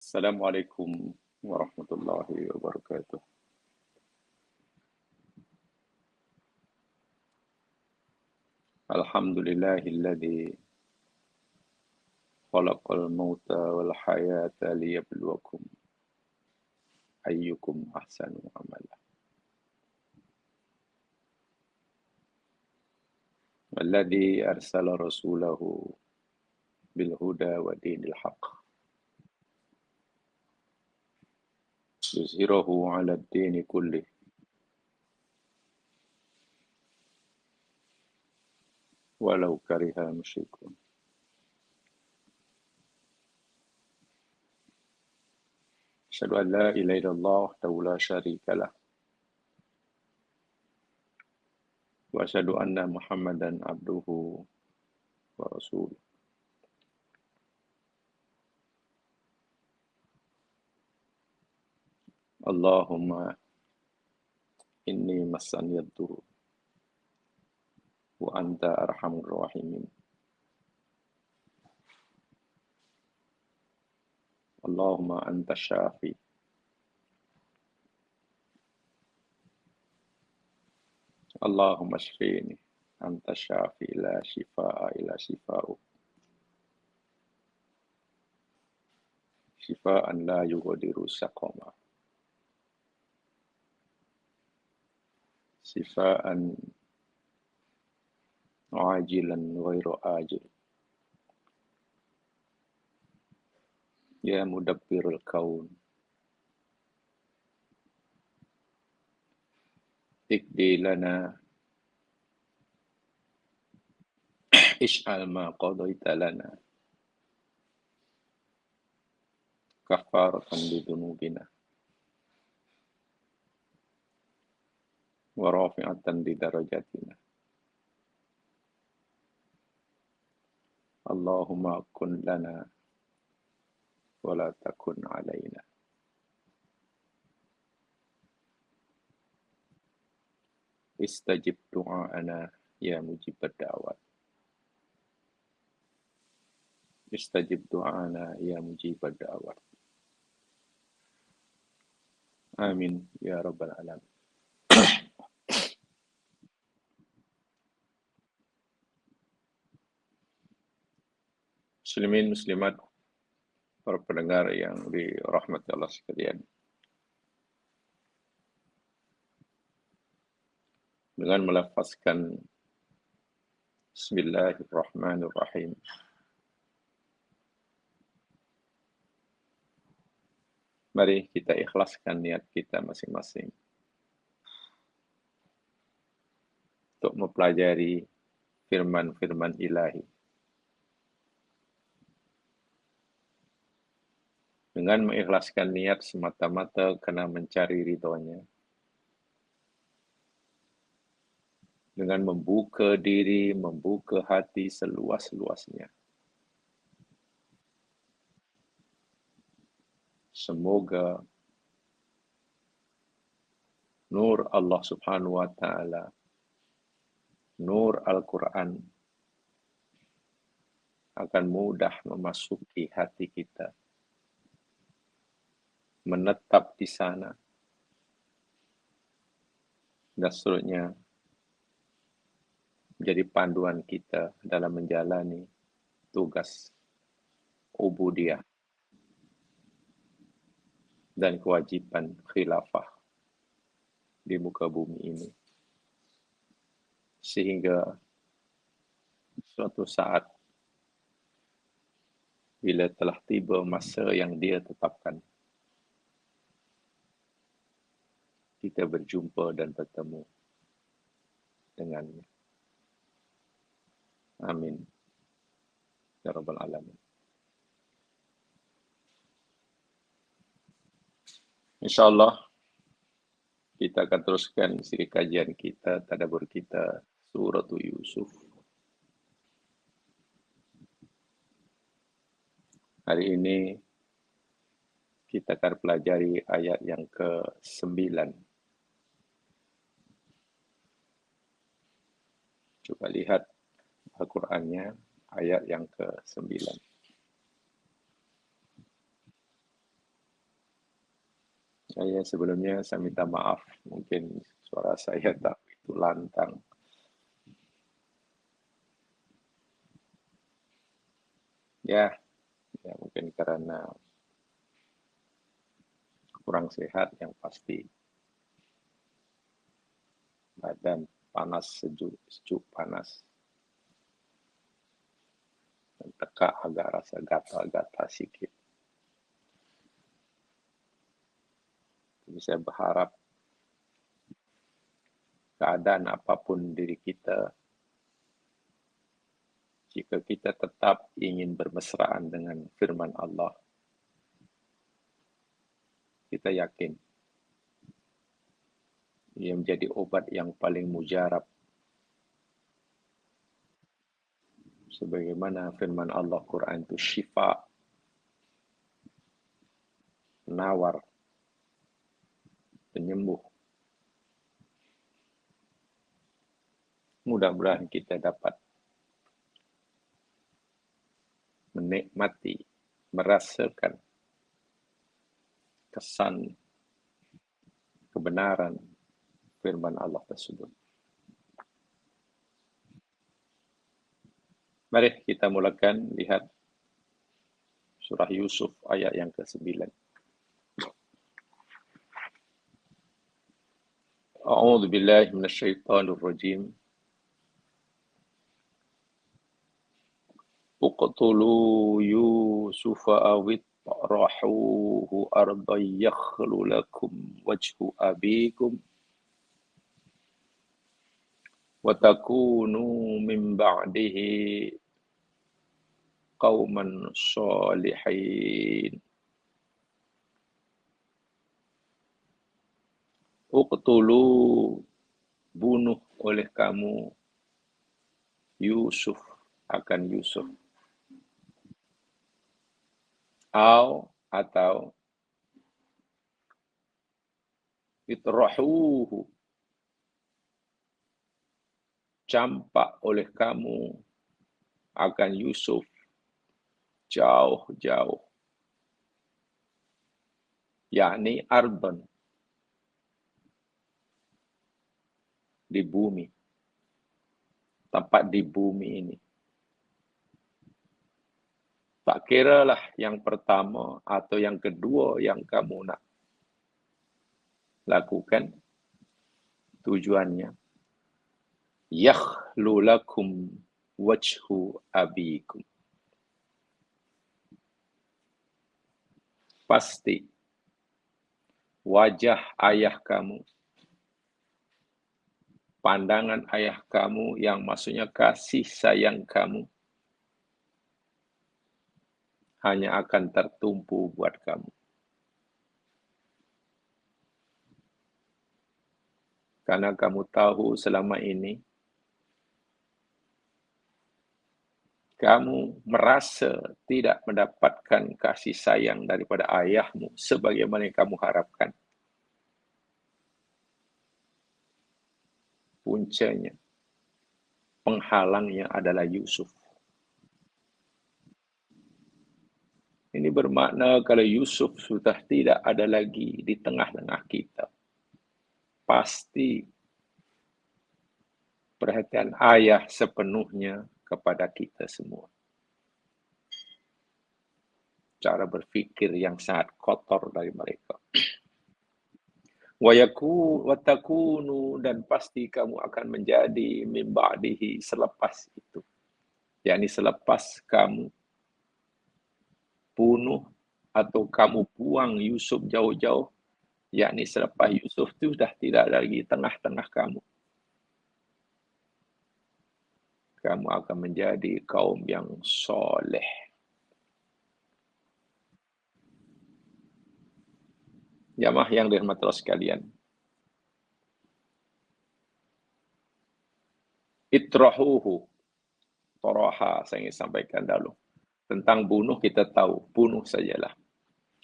Assalamualaikum warahmatullahi wabarakatuh. Alhamdulillahilladzi khalaqal mauta wal hayata liyabluwakum ayyukum ahsanu amala. Walladzi arsala rasulahu bil huda wa dinil haqq yuzhirahu 'ala ad-dini kullih walau karihal musyrikun. Asyhadu an la ilaha illallah wahdahu la syarika lah wa asyhadu anna Muhammadan abduhu wa rasuluh. Allahumma inni massaniyad dur wa anta arhamur rahimin. Allahumma anta syafi Allahumma shfini anta syafi la shifaa ila shifau shifaan la yughadiru saqama shifaan ajilan ghairu ajil ya mudabbirul kaun ikdi lana ish'al ma qadaita lana kafaratan lidunubina wa rafi'atan lidarajatina. Allahumma kun lana wa la takun alaina. Istajib du'aana ya mujibad da'wat. Istajib du'aana ya mujibad da'wat. Amin ya rabbal alamin. Muslimin muslimat, para pendengar yang dirahmati Allah sekalian. Dengan melafazkan Bismillahirrahmanirrahim, mari kita ikhlaskan niat kita masing-masing untuk mempelajari firman-firman ilahi. Dengan mengikhlaskan niat semata-mata karena mencari ridhonya. Dengan membuka diri, membuka hati seluas-luasnya. Semoga nur Allah Subhanahu wa Ta'ala, nur Al-Quran akan mudah memasuki hati kita, menetap di sana, dan seterusnya menjadi panduan kita dalam menjalani tugas ubudiyah dan kewajiban khilafah di muka bumi ini. Sehingga suatu saat bila telah tiba masa yang dia tetapkan, kita berjumpa dan bertemu dengannya. Amin ya rabbal alamin. InsyaAllah kita akan teruskan siri kajian kita, tadabbur kita, Surah Yusuf. Hari ini kita akan pelajari ayat yang ke-9. Coba lihat Al-Qurannya, ayat yang ke-9. Sebelumnya saya minta maaf, mungkin suara saya tak itu lantang. Ya, mungkin karena kurang sehat yang pasti. Badan panas, sejuk panas. Dan tekak agak rasa gatal-gatal sikit. Jadi saya berharap keadaan apapun diri kita, jika kita tetap ingin bermesraan dengan firman Allah, kita yakin ia menjadi obat yang paling mujarab. Sebagaimana firman Allah Quran itu syifa, penawar, penyembuh. Mudah-mudahan kita dapat menikmati, merasakan kesan kebenaran firman Allah tersebut. Mari kita mulakan lihat surah Yusuf ayat yang ke-9. A'udzu billahi minasyaitonir rajim. Uqtulu Yusufa awit rahuhu ardan yakhlu lakum wajhu abikum wa takunu min ba'dihi qauman salihin. Uqtulu, bunuh oleh kamu Yusuf, akan Yusuf. Atau itrahuhu, campak oleh kamu akan Yusuf jauh-jauh. Yakni arban, di bumi. Tempat di bumi ini. Tak kiralah yang pertama atau yang kedua yang kamu nak lakukan, tujuannya yakhlu lakum wajhu abikum. Pasti wajah ayah kamu, pandangan ayah kamu yang maksudnya kasih sayang kamu, hanya akan tertumpu buat kamu. Karena kamu tahu selama ini kamu merasa tidak mendapatkan kasih sayang daripada ayahmu sebagaimana yang kamu harapkan. Puncanya, penghalangnya adalah Yusuf. Ini bermakna kalau Yusuf sudah tidak ada lagi di tengah-tengah kita, pasti perhatian ayah sepenuhnya kepada kita semua. Cara berfikir yang sangat kotor dari mereka. Watakunu, dan pasti kamu akan menjadi min ba'dihi, selepas itu. Yakni selepas kamu bunuh atau kamu buang Yusuf jauh-jauh, yakni selepas Yusuf itu sudah tidak lagi tengah-tengah kamu. Kamu akan menjadi kaum yang soleh. Jamaah yang dirahmati Allah sekalian. Itrahuhu. Taraha, saya ingin sampaikan dahulu. Tentang bunuh kita tahu, bunuh sajalah.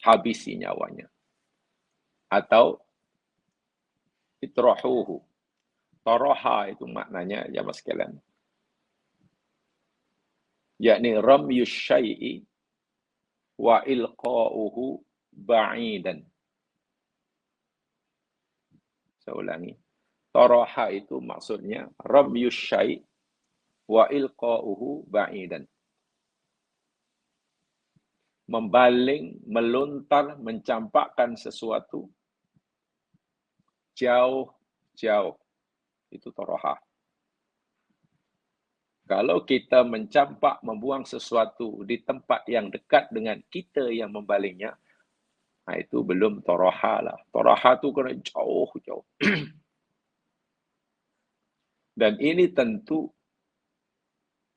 Habisi nyawanya. Atau itrahuhu. Taraha itu maknanya, jamaah sekalian, yakni ramyus syai'i wa ilqa'uhu ba'idan. Saya ulangi. Taraha itu maksudnya ramyus syai' wa ilqa'uhu ba'idan. Membaling, melontar, mencampakkan sesuatu jauh-jauh. Itu taraha. Kalau kita mencampak, membuang sesuatu di tempat yang dekat dengan kita yang membalingnya, nah itu belum taraha lah. Taraha itu kena jauh-jauh. Dan ini tentu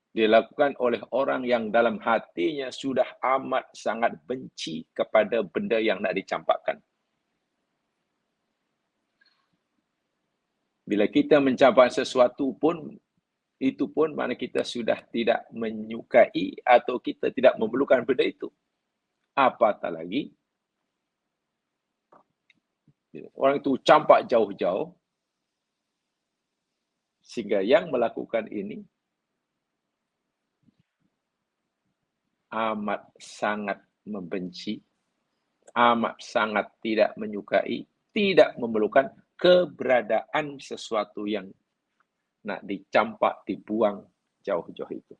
dilakukan oleh orang yang dalam hatinya sudah amat sangat benci kepada benda yang nak dicampakkan. Bila kita mencampak sesuatu pun, itu pun mana kita sudah tidak menyukai atau kita tidak memerlukan benda itu. Apatah lagi, orang itu campak jauh-jauh, sehingga yang melakukan ini amat sangat membenci, amat sangat tidak menyukai, tidak memerlukan keberadaan sesuatu yang nak dicampak, dibuang jauh-jauh itu.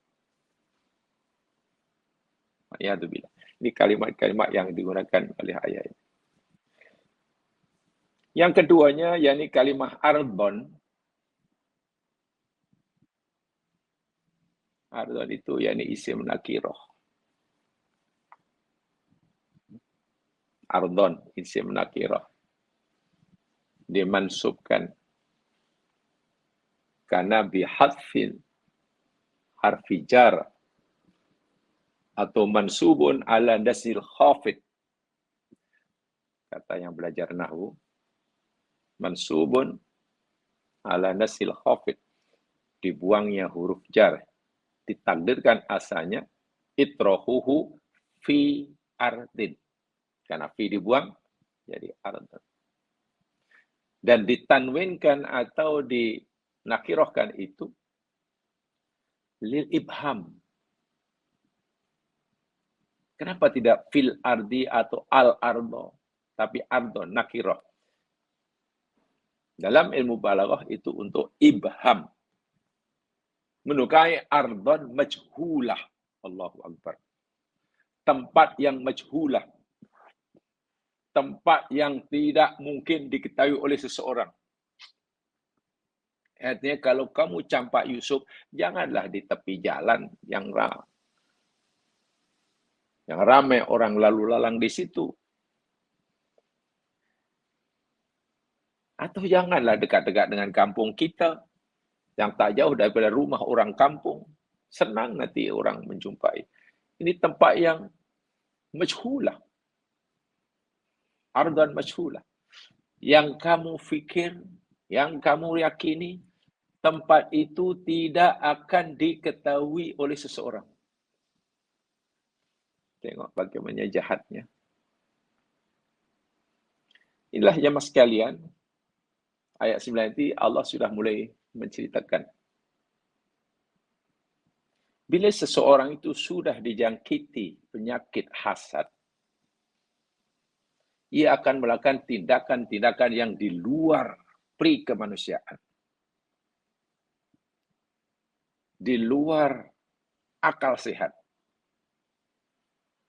Ya, itu bila. Ini kalimat-kalimat yang digunakan oleh ayat ini. Yang keduanya, yakni kalimah ardon. Ardon itu yakni isim nakirah. Ardon, isim nakirah. Dimansubkan karena bihadfin harfi jar atau mansubun ala nasil khafid. Kata yang belajar nahwu, mansubun ala nasil khafid, dibuangnya huruf jar, ditakdirkan asalnya itrohuhu fi ardin. Karena fi dibuang, jadi ardin. Dan ditanwinkan atau dinakirahkan itu lil ibham. Kenapa tidak fil ardi atau al ardo, tapi ardon, nakirah. Dalam ilmu balaghah itu untuk ibham. Menukai ardon majhulah. Allahu Akbar. Tempat yang majhulah. Tempat yang tidak mungkin diketahui oleh seseorang. Artinya kalau kamu campak Yusuf, janganlah di tepi jalan yang ramai orang lalu lalang di situ. Atau janganlah dekat-dekat dengan kampung kita, yang tak jauh daripada rumah orang kampung. Senang nanti orang menjumpai. Ini tempat yang majhulah. Ardan majhulah. Yang kamu fikir, yang kamu yakini, tempat itu tidak akan diketahui oleh seseorang. Tengok bagaimana jahatnya. Inilah jemaah sekalian, ayat 9 ini Allah sudah mulai menceritakan. Bila seseorang itu sudah dijangkiti penyakit hasad, ia akan melakukan tindakan-tindakan yang di luar pri kemanusiaan. Di luar akal sehat.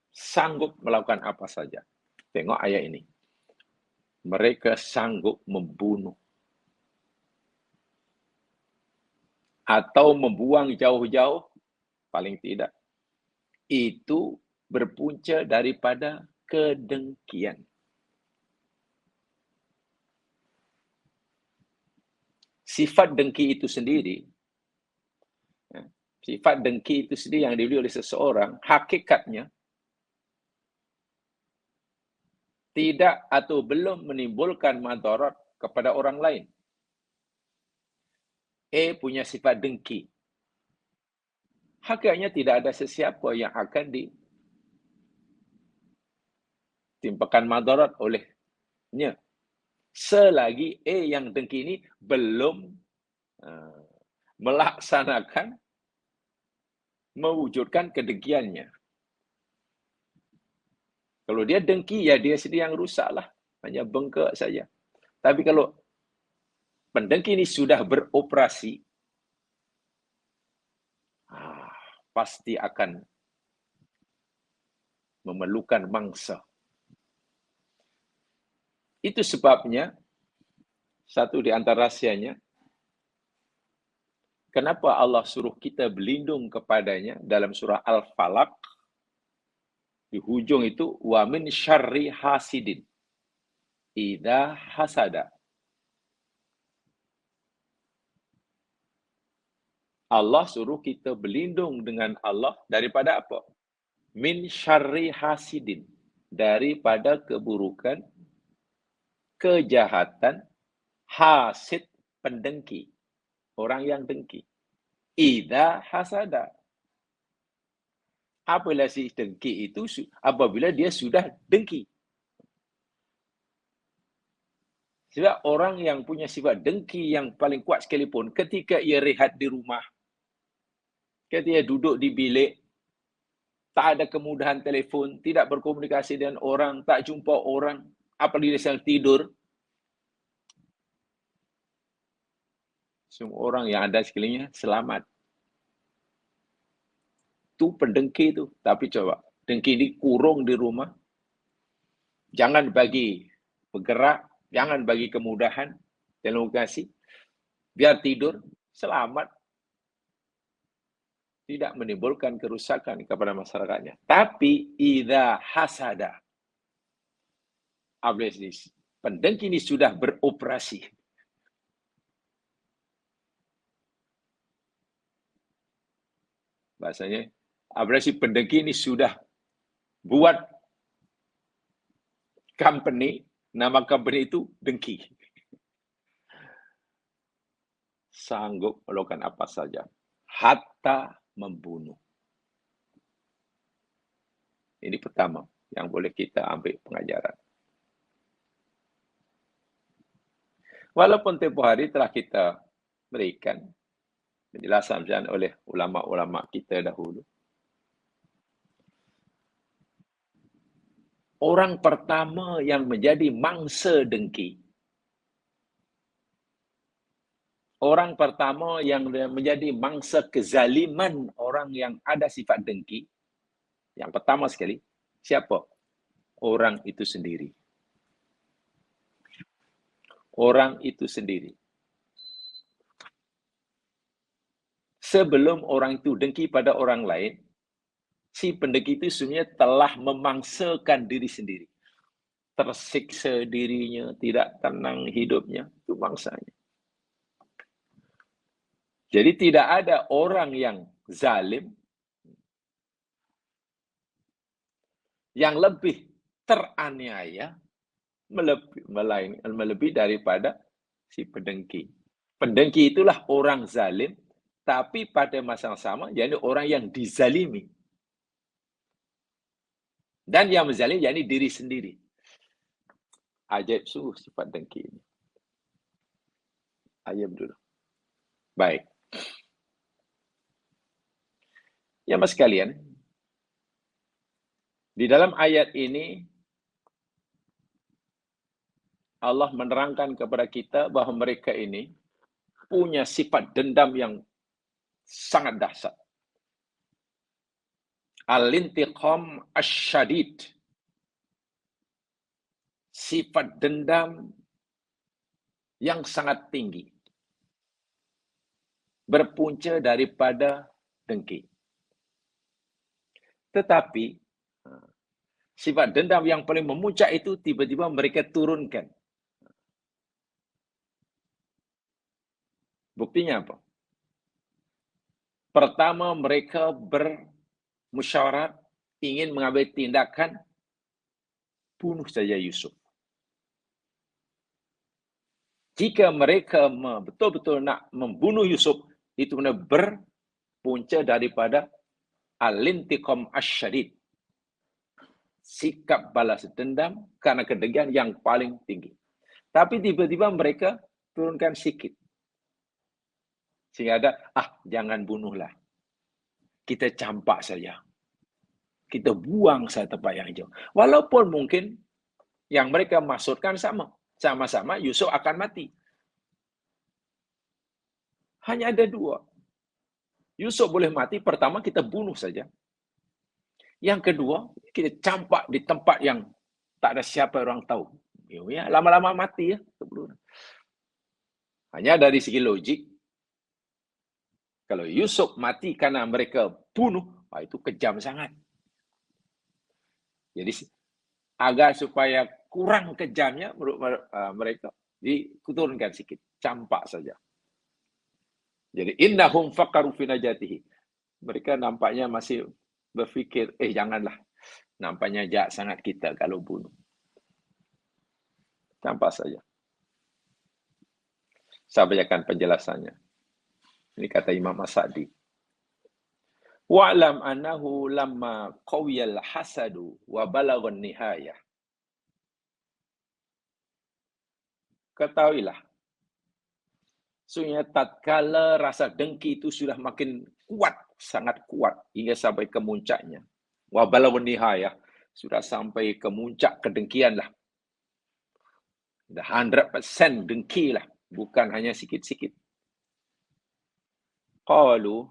Sanggup melakukan apa saja. Tengok ayat ini. Mereka sanggup membunuh. Atau membuang jauh-jauh, paling tidak. Itu berpunca daripada kedengkian. Sifat dengki itu sendiri yang dimiliki oleh seseorang, hakikatnya tidak atau belum menimbulkan madarat kepada orang lain. Punya sifat dengki. Hakikatnya tidak ada sesiapa yang akan ditimpakan madarat olehnya. Selagi yang dengki ini belum melaksanakan, mewujudkan kedengkiannya. Kalau dia dengki, ya dia sendiri yang rusaklah. Hanya bengkak saja. Tapi kalau pendengki ini sudah beroperasi, pasti akan memerlukan mangsa. Itu sebabnya, satu di antara rahsianya, kenapa Allah suruh kita berlindung kepadanya dalam surah Al-Falaq, di hujung itu, wa min syarri hasidin idza hasada. Allah suruh kita berlindung dengan Allah daripada apa? Min syarri hasidin, daripada keburukan, kejahatan, hasid, pendengki, orang yang dengki. Idza hasada. Apabila si dengki itu, apabila dia sudah dengki. Sebab orang yang punya sifat dengki yang paling kuat sekalipun, ketika ia rehat di rumah, ketika ia duduk di bilik, tak ada kemudahan telefon, tidak berkomunikasi dengan orang, tak jumpa orang, apalagi dia sedang tidur, semua orang yang ada sekelilingnya selamat. Itu pendengki itu. Tapi coba, dengki ini kurung di rumah, jangan bagi bergerak, jangan bagi kemudahan, telokasi, biar tidur, selamat. Tidak menimbulkan kerusakan kepada masyarakatnya. Tapi, idza hasada, pendengki ini sudah beroperasi. Bahasanya, apalagi pendengki ini sudah buat company, nama company itu dengki. Sanggup melakukan apa saja. Hatta membunuh. Ini pertama yang boleh kita ambil pengajaran. Walaupun tempoh hari telah kita berikan penjelasan oleh ulama-ulama kita dahulu. Orang pertama yang menjadi mangsa dengki, orang pertama yang menjadi mangsa kezaliman orang yang ada sifat dengki, yang pertama sekali, siapa? Orang itu sendiri. Orang itu sendiri. Sebelum orang itu dengki pada orang lain, si pendengki itu sebenarnya telah memangsakan diri sendiri. Tersiksa dirinya, tidak tenang hidupnya, itu mangsanya. Jadi tidak ada orang yang zalim yang lebih teraniaya melebihi daripada si pendengki. Pendengki itulah orang zalim, tapi pada masa yang sama, jadi orang yang dizalimi. Dan yang menzalimi, jadi diri sendiri. Ajaib sungguh sifat dengki ini. Ajaib dulu. Baik. Ya mas sekalian, di dalam ayat ini, Allah menerangkan kepada kita bahawa mereka ini punya sifat dendam yang sangat dahsyat. Al-intiqam asyadid. Sifat dendam yang sangat tinggi. Berpunca daripada dengki. Tetapi, sifat dendam yang paling memuncak itu tiba-tiba mereka turunkan. Buktinya apa? Pertama, mereka bermusyawarah ingin mengambil tindakan bunuh saja Yusuf. Jika mereka betul-betul nak membunuh Yusuf, itu benar berpunca daripada al-intiqam asyadid. Sikap balas dendam karena kedengkian yang paling tinggi. Tapi tiba-tiba mereka turunkan sikit. Sehingga ada, jangan bunuhlah. Kita campak saja. Kita buang saja tempat yang jauh. Walaupun mungkin yang mereka maksudkan sama. Sama-sama Yusuf akan mati. Hanya ada dua. Yusuf boleh mati, pertama kita bunuh saja. Yang kedua, kita campak di tempat yang tak ada siapa orang tahu. Ya, lama-lama mati ya. Hanya dari segi logik, kalau Yusuf mati karena mereka bunuh, itu kejam sangat. Jadi agar supaya kurang kejamnya menurut mereka, diturunkan sedikit, campak saja. Jadi innahum faqaru fi najatihi. Mereka nampaknya masih berfikir, janganlah. Nampaknya jahat sangat kita kalau bunuh. Campak saja. Saya bacakan penjelasannya. Ini kata Imam As-Sa'di. Wa'lam annahu lamma qawiyal hasadu wa balaghan nihayah. Ketahuilah, sesungguhnya tatkala rasa dengki itu sudah makin kuat, sangat kuat, hingga sampai ke muncaknya. Wa balaghan nihayah, sudah sampai ke muncak kedengkian lah. Dah 100% dengki lah, bukan hanya sikit-sikit. Qalu,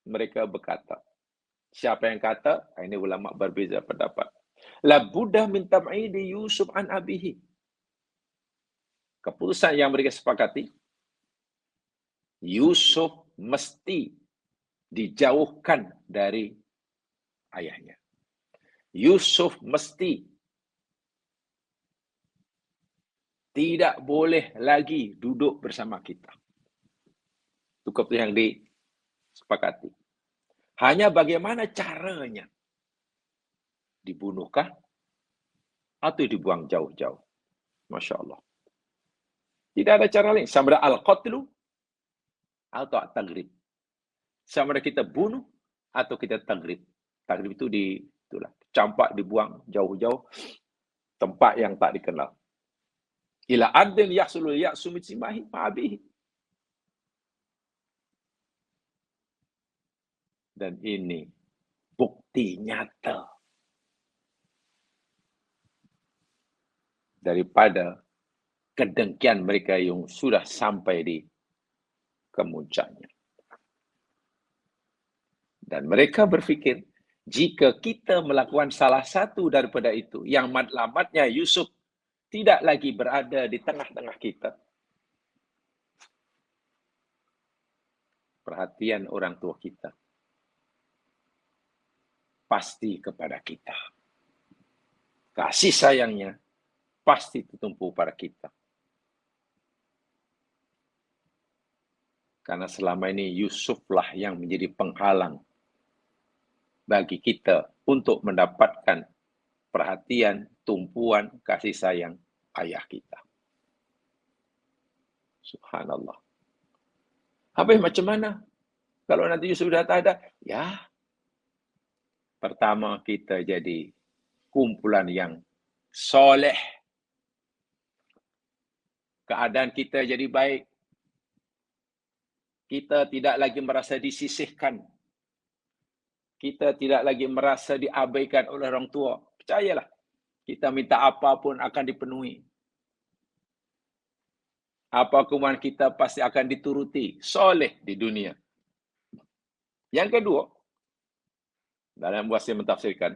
mereka berkata. Siapa yang kata? Ini ulama berbeza pendapat. La buddah min tab'idi Yusuf an abihi. Keputusan yang mereka sepakati, Yusuf mesti dijauhkan dari ayahnya. Yusuf mesti tidak boleh lagi duduk bersama kita. Itu keputusan yang disepakati. Hanya bagaimana caranya? Dibunuhkah? Atau dibuang jauh-jauh? Masya Allah. Tidak ada cara lain. Sama ada al-qatlu atau at-taghrib. Sama ada kita bunuh atau kita taghrib. Taghrib itu campak, dibuang jauh-jauh, tempat yang tak dikenal. Ila adin yahsulul ya'su min simahi ma'abihi. Dan ini bukti nyata daripada kedengkian mereka yang sudah sampai di kemuncaknya. Dan mereka berfikir, jika kita melakukan salah satu daripada itu, yang matlamatnya Yusuf tidak lagi berada di tengah-tengah kita. Perhatian orang tua kita pasti kepada kita. Kasih sayangnya pasti tertumpu pada kita. Karena selama ini Yusuflah yang menjadi penghalang bagi kita untuk mendapatkan perhatian, tumpuan, kasih sayang ayah kita. Subhanallah. Habis macam mana? Kalau nanti Yusuf sudah tak ada, pertama kita jadi kumpulan yang soleh. Keadaan kita jadi baik. Kita tidak lagi merasa disisihkan. Kita tidak lagi merasa diabaikan oleh orang tua. Percayalah, kita minta apapun akan dipenuhi. Apa kemauan kita pasti akan dituruti. Soleh di dunia. Yang kedua, dalam bahasa mentafsirkan,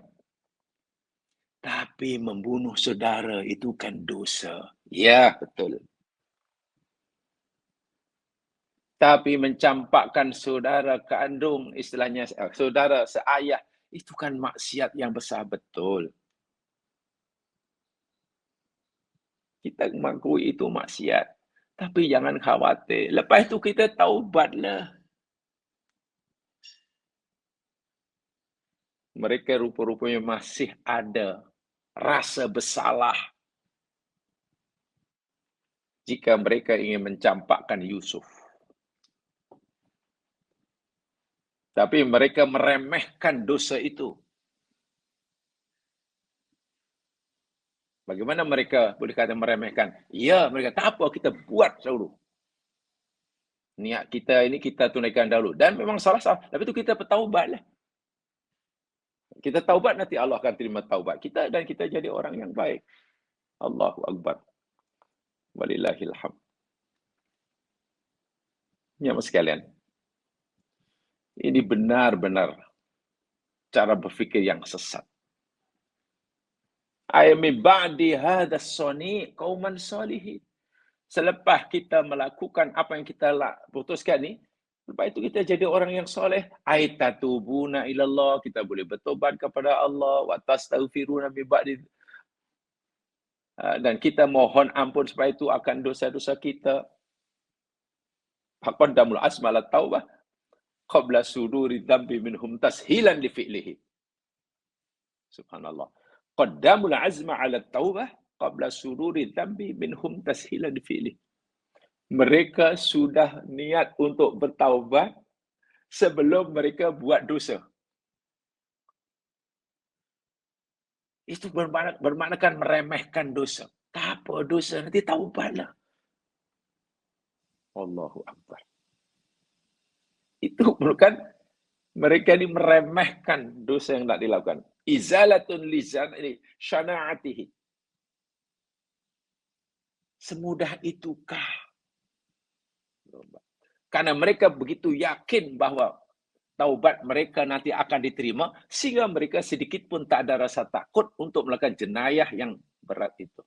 tapi membunuh saudara itu kan dosa. Ya, betul. Tapi mencampakkan saudara kandung, istilahnya saudara seayah, itu kan maksiat yang besar, betul. Kita mengakui itu maksiat. Tapi jangan khawatir. Lepas itu kita taubatlah. Mereka rupa-rupanya masih ada rasa bersalah jika mereka ingin mencampakkan Yusuf. Tapi mereka meremehkan dosa itu. Bagaimana mereka boleh kata meremehkan? Ya, mereka tak apa, kita buat dahulu. Niat kita ini kita tunaikan dahulu. Dan memang salah-salah. Tapi itu kita bertaubatlah. Kita taubat, nanti Allah akan terima taubat kita dan kita jadi orang yang baik. Allahu Akbar. Walillahilhamd. Jemaah sekalian, ini benar-benar cara berfikir yang sesat. Ayami ba'di hadha soni qauman salihin. Selepas kita melakukan apa yang kita putuskan ni, lepas itu kita jadi orang yang soleh. Aitatubuna ilallah, kita boleh bertobat kepada Allah. Wa tastaghfiruna min ba'di, dan kita mohon ampun supaya itu akan dosa-dosa kita. Faqaddamul azma ala taubah qabla suduri dzambi minhum tashilan li fi'lihi. Subhanallah. Qaddamul azma ala taubah qabla suduri dzambi minhum tashilan li fi'lihi. Mereka sudah niat untuk bertaubat sebelum mereka buat dosa. Itu bermaknakan meremehkan dosa. Tak apa dosa, nanti taubatlah. Allahu Akbar. Itu bukan mereka ini meremehkan dosa yang tak dilakukan. Izalatun lizan ini syana'atihi. Semudah itukah? Karena mereka begitu yakin bahwa taubat mereka nanti akan diterima, sehingga mereka sedikit pun tak ada rasa takut untuk melakukan jenayah yang berat itu.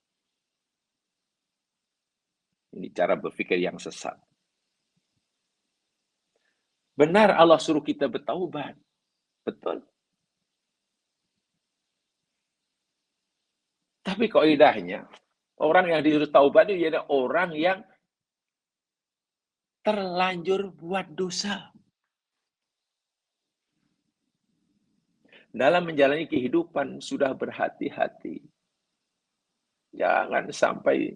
Ini cara berfikir yang sesat. Benar Allah suruh kita bertaubat. Betul. Tapi kaidahnya, orang yang disuruh taubat itu adalah orang yang terlanjur buat dosa. Dalam menjalani kehidupan sudah berhati-hati. Jangan sampai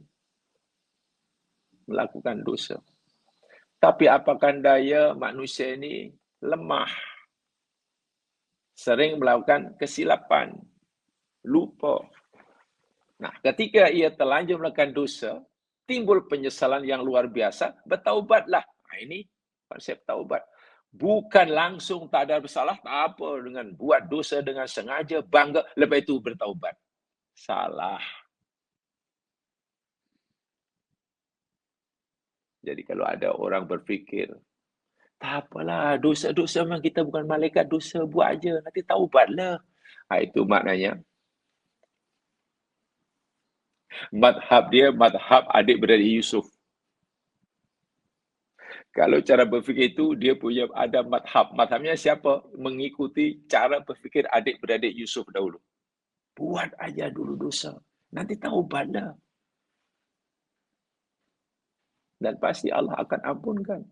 melakukan dosa. Tapi apakah daya manusia ini lemah. Sering melakukan kesilapan. Lupa. Nah, ketika ia terlanjur melakukan dosa, timbul penyesalan yang luar biasa, bertaubatlah. Nah, ini konsep taubat. Bukan langsung tak ada bersalah, tak apa, dengan buat dosa dengan sengaja, bangga, lepas itu bertaubat. Salah. Jadi kalau ada orang berfikir, tak apalah, dosa-dosa memang kita bukan malaikat, dosa buat aja, nanti taubatlah. Nah, itu maknanya, madhab dia, madhab adik-beradik Yusuf. Kalau cara berfikir itu, dia punya ada madhab. Madhabnya siapa? Mengikuti cara berfikir adik-beradik Yusuf dahulu. Buat aja dulu dosa. Nanti taubatlah. Dan pasti Allah akan ampunkan.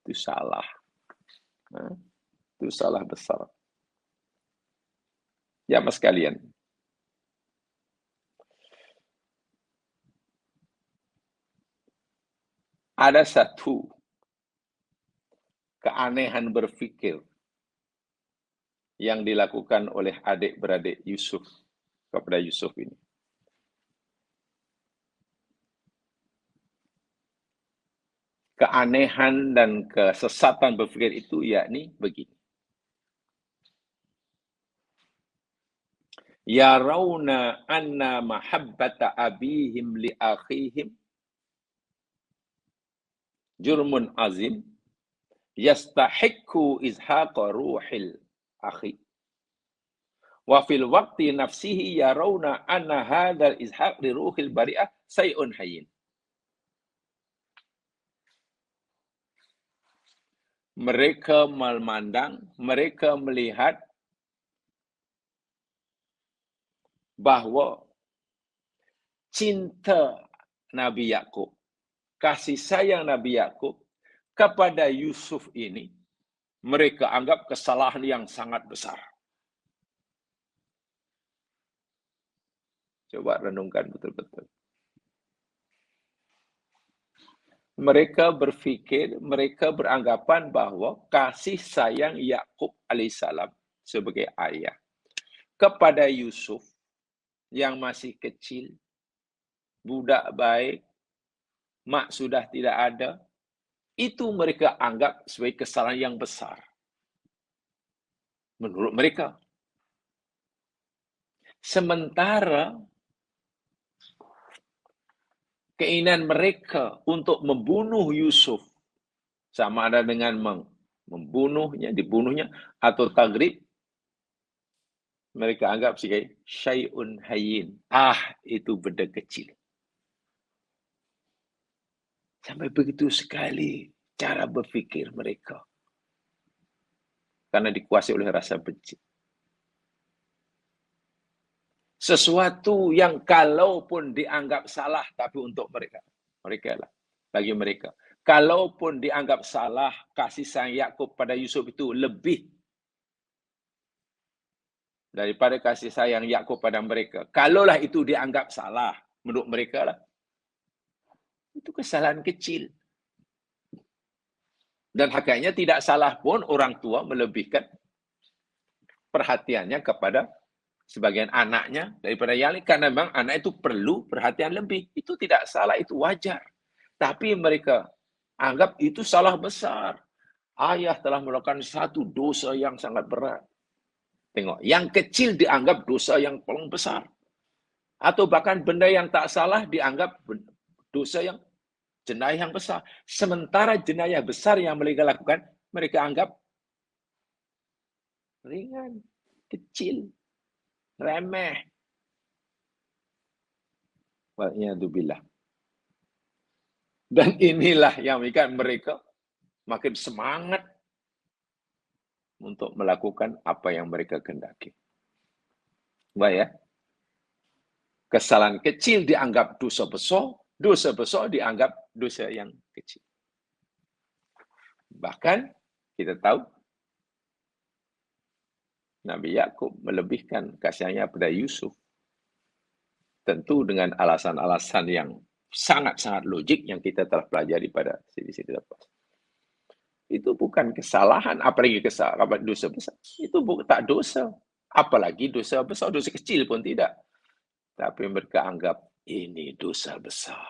Itu salah. Itu salah besar. Ya, mas sekalian. Ada satu keanehan berfikir yang dilakukan oleh adik-beradik Yusuf kepada Yusuf ini. Keanehan dan kesesatan berfikir itu yakni begini. Yarawna anna mahabbata abihim li akhihim jurmun azim yastahiqqu izhaqa ruhil akhi. Wa fil waqti nafsihi yarawna anna hadzal izhaq li ruhil bari'ah say'un hayyin. Mereka memandang, mereka melihat bahwa cinta Nabi Yakub, kasih sayang Nabi Yakub kepada Yusuf ini, mereka anggap kesalahan yang sangat besar. Coba renungkan betul-betul. Mereka berfikir, mereka beranggapan bahwa kasih sayang Yakub alaihissalam sebagai ayah kepada Yusuf yang masih kecil, budak baik, mak sudah tidak ada, itu mereka anggap sebagai kesalahan yang besar. Menurut mereka. Sementara keinginan mereka untuk membunuh Yusuf, sama ada dengan membunuhnya, dibunuhnya, atau tagrib, mereka anggap sebagai syai'un hayyin. Itu benda kecil. Sampai begitu sekali cara berfikir mereka. Karena dikuasai oleh rasa benci. Sesuatu yang kalaupun dianggap salah, tapi untuk mereka lah, bagi mereka. Kalaupun dianggap salah, kasih sayang Yakub pada Yusuf itu lebih daripada kasih sayang Yakub pada mereka. Kalaulah itu dianggap salah, menurut mereka lah, itu kesalahan kecil. Dan hakikatnya tidak salah pun orang tua melebihkan perhatiannya kepada sebagian anaknya daripada yang lain, karena memang anak itu perlu perhatian lebih. Itu tidak salah, itu wajar. Tapi mereka anggap itu salah besar. Ayah telah melakukan satu dosa yang sangat berat. Tengok, yang kecil dianggap dosa yang paling besar. Atau bahkan benda yang tak salah dianggap dosa yang jenayah yang besar. Sementara jenayah besar yang mereka lakukan, mereka anggap ringan, kecil, remeh. Wal'iyadzubillah. Dan inilah yang membuat mereka makin semangat untuk melakukan apa yang mereka kehendaki. Baik ya. Kesalahan kecil dianggap dosa besar dianggap dosa yang kecil. Bahkan kita tahu Nabi Yakub melebihkan kasihnya pada Yusuf. Tentu dengan alasan-alasan yang sangat-sangat logik yang kita telah pelajari pada sisi lepas. Itu bukan kesalahan, apalagi kesalahan dosa besar. Itu tak dosa. Apalagi dosa besar, dosa kecil pun tidak. Tapi mereka anggap ini dosa besar.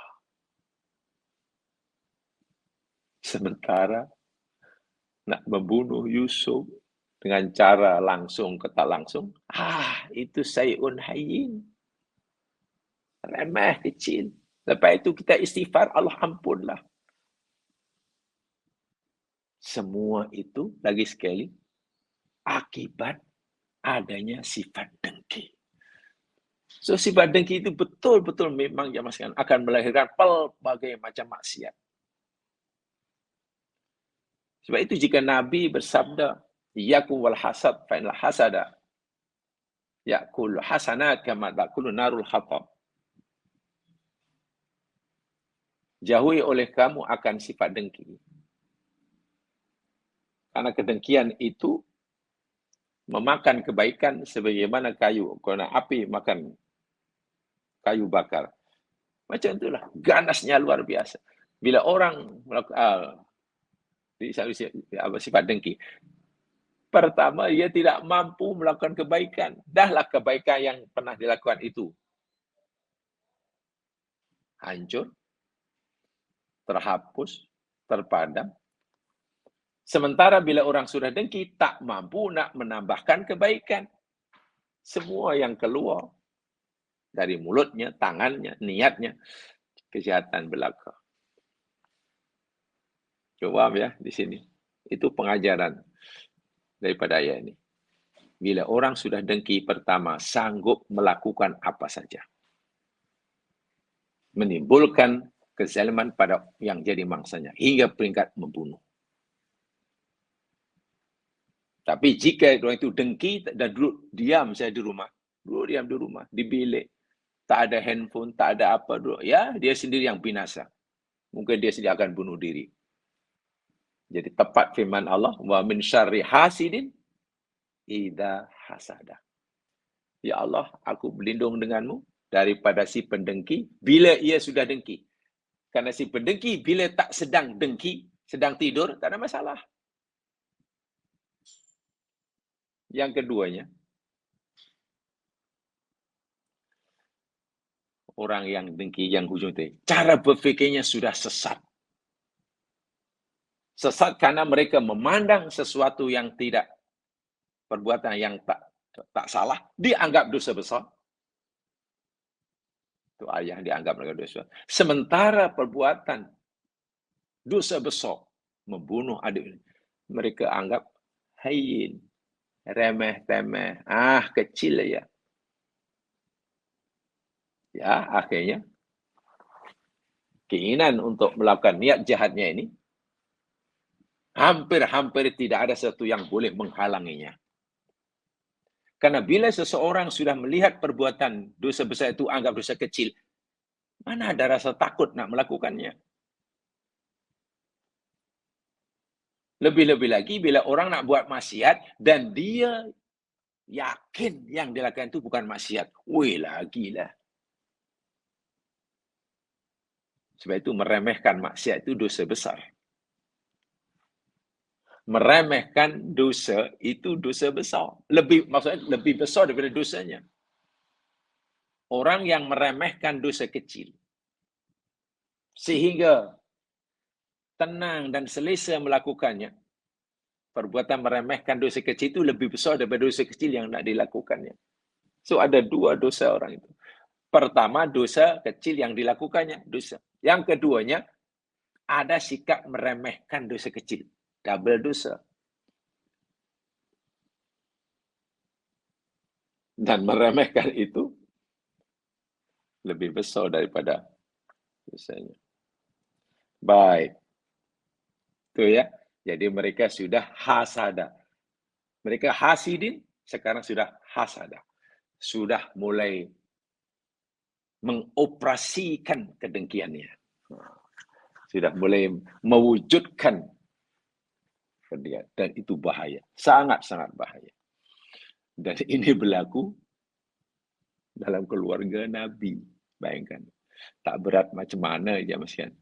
Sementara nak membunuh Yusuf dengan cara langsung ke tak langsung, itu syai'un hayyin. Remeh, kecil. Lepas itu kita istighfar, Allah ampunlah. Semua itu, lagi sekali, akibat adanya sifat dengki. So, sifat dengki itu betul-betul memang akan melahirkan pelbagai macam maksiat. Sebab itu jika Nabi bersabda, Iyakum wal hasad, fa'inlah hasada. Ya'kul hasanat kama ta'kulu narul hatab. Jauhi oleh kamu akan sifat dengki. Karena kedengkian itu memakan kebaikan sebagaimana kayu. Kerana api makan kayu bakar. Macam itulah. Ganasnya luar biasa. Bila orang melakukan sifat dengki, pertama, dia tidak mampu melakukan kebaikan. Dahlah kebaikan yang pernah dilakukan itu hancur, terhapus, terpadam. Sementara bila orang sudah dengki, tak mampu nak menambahkan kebaikan. Semua yang keluar dari mulutnya, tangannya, niatnya, kejahatan belaka. Coba ya di sini. Itu pengajaran daripada ayat ini. Bila orang sudah dengki, pertama, sanggup melakukan apa saja. Menimbulkan kezaliman pada yang jadi mangsanya, hingga peringkat membunuh. Tapi jika orang itu dengki dan duduk diam saya di rumah, di bilik, tak ada handphone, tak ada apa, dia sendiri yang binasa. Mungkin dia sendiri akan bunuh diri. Jadi tepat firman Allah, wa min syarri hasidin idza hasada. Ya Allah, aku berlindung denganmu daripada si pendengki bila ia sudah dengki. Karena si pendengki bila tak sedang dengki, sedang tidur, tak ada masalah. Yang keduanya, orang yang dengki, yang hujung itu, cara berfikirnya sudah sesat. Sesat karena mereka memandang sesuatu yang tidak, perbuatan yang tak salah, dianggap dosa besar. Itu ayah dianggap melakukan dosa. Sementara perbuatan dosa besar, membunuh adik, mereka anggap hayyin, remeh-temeh, kecil ya. Ya, akhirnya keinginan untuk melakukan niat jahatnya ini hampir-hampir tidak ada sesuatu yang boleh menghalanginya. Karena bila seseorang sudah melihat perbuatan dosa besar itu anggap dosa kecil, mana ada rasa takut nak melakukannya. Lebih-lebih lagi bila orang nak buat maksiat dan dia yakin yang dilakukan itu bukan maksiat. Weh, lagilah. Sebab itu meremehkan maksiat itu dosa besar. Meremehkan dosa itu dosa besar. Maksudnya lebih besar daripada dosanya. Orang yang meremehkan dosa kecil sehingga tenang dan selesa melakukannya, perbuatan meremehkan dosa kecil itu lebih besar daripada dosa kecil yang nak dilakukannya. So ada dua dosa orang itu. Pertama, dosa kecil yang dilakukannya, dosa. Yang keduanya, ada sikap meremehkan dosa kecil. Double dosa. Dan meremehkan itu lebih besar daripada dosanya. Baik. Itu ya. Jadi mereka sudah hasada. Mereka hasidin, sekarang sudah hasada. Sudah mulai mengoperasikan kedengkiannya. Sudah mulai mewujudkan kedengkian. Dan itu bahaya. Sangat-sangat bahaya. Dan ini berlaku dalam keluarga Nabi. Bayangkan. Tak berat macam mana je masih.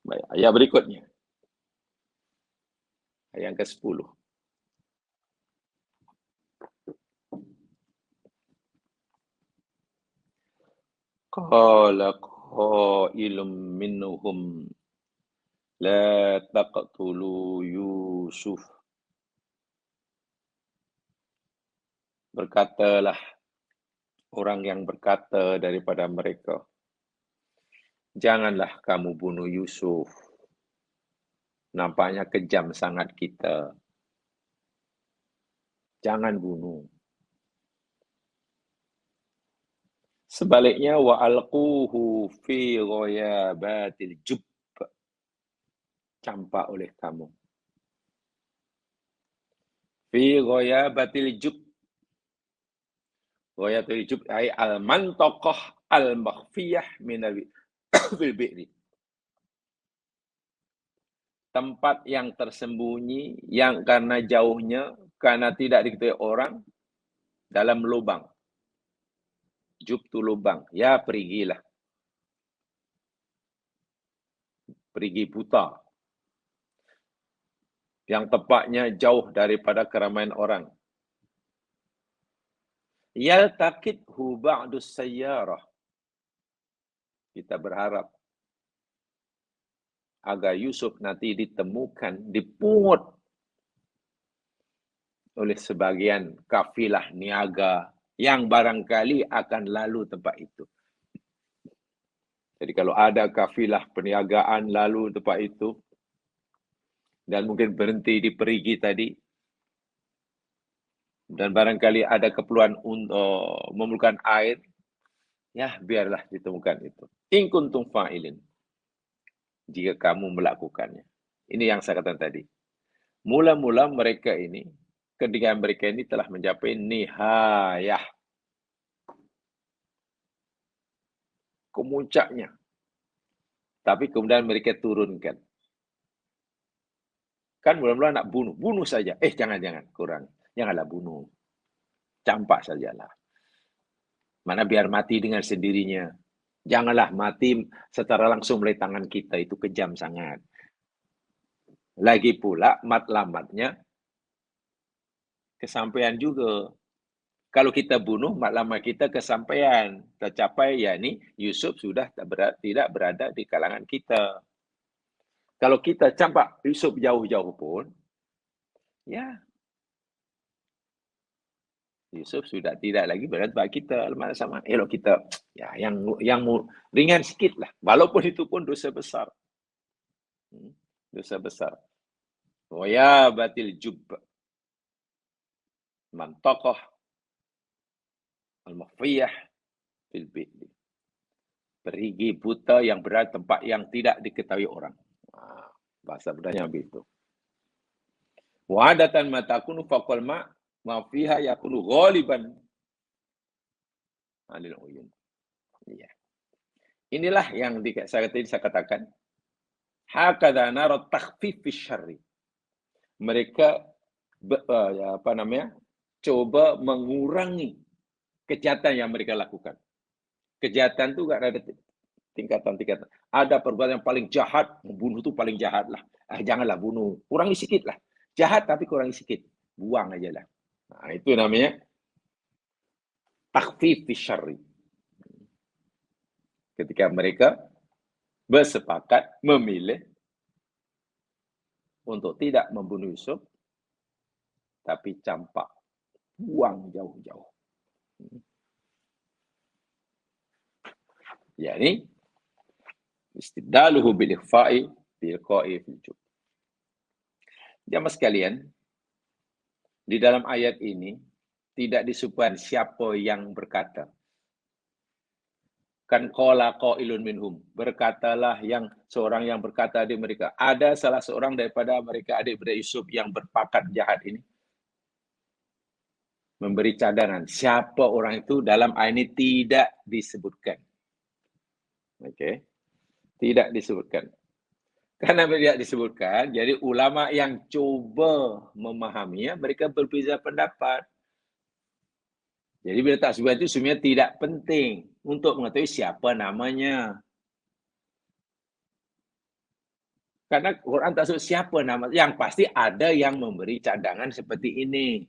Baik, ayat berikutnya. Ayat ke-10. Qala qailum minhum la taqtulu Yusuf. Berkatalah orang yang berkata daripada mereka, janganlah kamu bunuh Yusuf. Nampaknya kejam sangat kita. Jangan bunuh. Sebaliknya wa alquhu fi ghayabatil jub. Campak oleh kamu. Fi ghayabatil jub. Ghayabatil jub ay al-mantaqah al-makhfiyah min fil bi'ri. Tempat yang tersembunyi, yang karena jauhnya, karena tidak diketahui orang, dalam lubang. Jub tu lubang. Ya, perigilah. Pergi buta. Yang tepatnya jauh daripada keramaian orang. Yaltaqithu ba'dus sayyarah. Kita berharap agar Yusuf nanti ditemukan, dipungut oleh sebagian kafilah niaga yang barangkali akan lalu tempat itu. Jadi kalau ada kafilah perniagaan lalu tempat itu, dan mungkin berhenti di perigi tadi, dan barangkali ada keperluan untuk memerlukan air, ya biarlah ditemukan itu. In kuntum fa'ilin. Jika kamu melakukannya. Ini yang saya katakan tadi. Mula-mula mereka ini, ketika mereka ini telah mencapai nihayah. Kemuncaknya. Tapi kemudian mereka turunkan. Kan mula-mula nak bunuh. Bunuh saja. Jangan-jangan. Kurang. Janganlah bunuh. Campak sajalah. Mana biar mati dengan sendirinya. Janganlah mati secara langsung melalui tangan kita. Itu kejam sangat. Lagi pula matlamatnya kesampaian juga. Kalau kita bunuh, matlamat kita kesampaian. Tercapai, yakni Yusuf sudah tidak berada di kalangan kita. Kalau kita campak Yusuf jauh-jauh pun, ya, Yusuf sudah tidak lagi berada tempat kita. Alamak sama. Elok kita ya yang ringan sikit lah. Walaupun itu pun dosa besar. Dosa besar. Waya batil jub. Mantokoh. Al-mafiyah. Fil bidli. Perigi buta yang berada tempat yang tidak diketahui orang. Bahasa bedanya begitu. Wa'adatan matakunu faqal ma fiha yakunu ghaliban alil uyun. Ya. Inilah yang saya katakan. Hakadha nara takhfif fi syarri. Mereka coba mengurangi kejahatan yang mereka lakukan. Kejahatan itu enggak ada tingkatan-tingkatan. Ada perbuatan yang paling jahat, membunuh itu paling jahat lah. Janganlah bunuh, kurangi sikit lah. Jahat tapi kurangi sikit, buang aja lah. Nah, itu namanya takhfif fi syarri. Ketika mereka bersepakat memilih untuk tidak membunuh Yusuf, tapi campak, buang jauh-jauh. Yani istibdaluhu bil ikhfa'i bil qa'i fil jub. Jamaah sekalian, di dalam ayat ini tidak disebutkan siapa yang berkata. Kan qala qailun minhum, berkatalah seorang yang berkata di mereka. Ada salah seorang daripada mereka adik-beradik Yusuf yang berpakat jahat ini memberi cadangan. Siapa orang itu dalam ayat ini tidak disebutkan. Okey. Tidak disebutkan. Karena tidak disebutkan, jadi ulama yang coba memahaminya, mereka berbeza pendapat. Jadi bila tak sebut itu sebenarnya tidak penting untuk mengetahui siapa namanya. Karena Quran tak sebut siapa nama, yang pasti ada yang memberi cadangan seperti ini.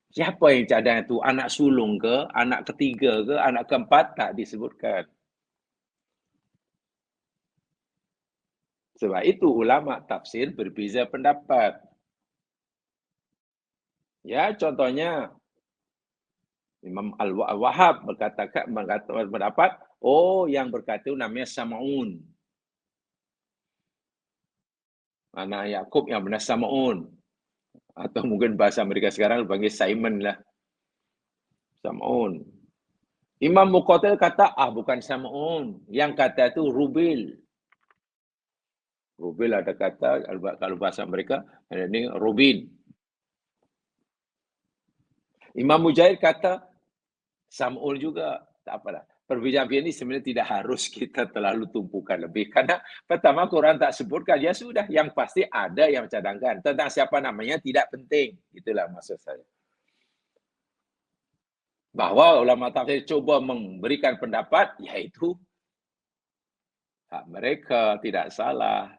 Siapa yang cadangan itu? Anak sulung ke, anak ketiga ke, anak keempat? Tak disebutkan. Sebab itu ulama tafsir berbeza pendapat. Ya, contohnya Imam Al-Wahhab berkata pendapat, yang berkata namanya Sam'un. Anak Yakub yang benar Sam'un. Atau mungkin bahasa mereka sekarang panggil Simon lah. Sam'un. Imam Muqatil kata, bukan Sam'un. Yang kata itu Rubil. Rubil ada kata, kalau bahasa mereka, ini Rubin. Imam Mujahid kata, Sam'un juga. Tak apalah. Perbezaan ini sebenarnya tidak harus kita terlalu tumpukan lebih. Karena pertama Quran tak sebutkan, ya sudah. Yang pasti ada yang cadangkan. Tentang siapa namanya tidak penting. Itulah maksud saya. Bahwa ulama tafsir coba memberikan pendapat, yaitu hak mereka, tidak salah.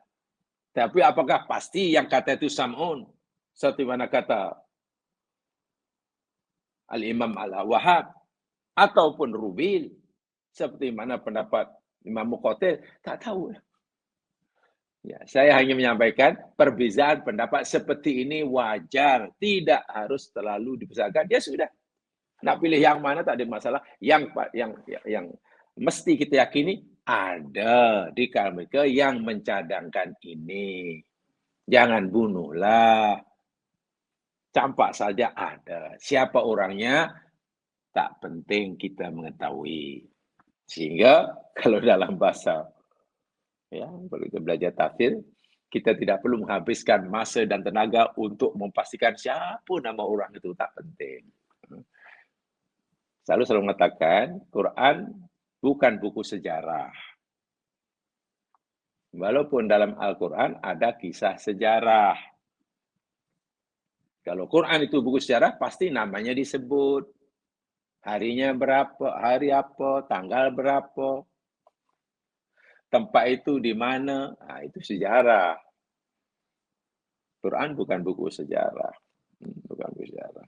Tapi apakah pasti yang kata itu Sam'un? Seperti mana kata Al-Imam Al-Wahhab ataupun Rubil? Seperti mana pendapat Imam Muqatil? Tak tahu. Ya, saya hanya menyampaikan perbezaan pendapat seperti ini wajar. Tidak harus terlalu dibesarkan. Ya sudah. Nak pilih yang mana tak ada masalah. Yang mesti kita yakini ada di kalangan mereka yang mencadangkan ini. Jangan bunuhlah. Campak saja ada. Siapa orangnya tak penting kita mengetahui. Sehingga kalau dalam bahasa kalau kita belajar tafsir, kita tidak perlu menghabiskan masa dan tenaga untuk memastikan siapa nama orang itu, tak penting. Selalu mengatakan, Quran bukan buku sejarah. Walaupun dalam Al-Quran ada kisah sejarah. Kalau Quran itu buku sejarah, pasti namanya disebut. Harinya berapa, hari apa, tanggal berapa, tempat itu di mana, itu sejarah. Quran bukan buku sejarah. Bukan buku sejarah.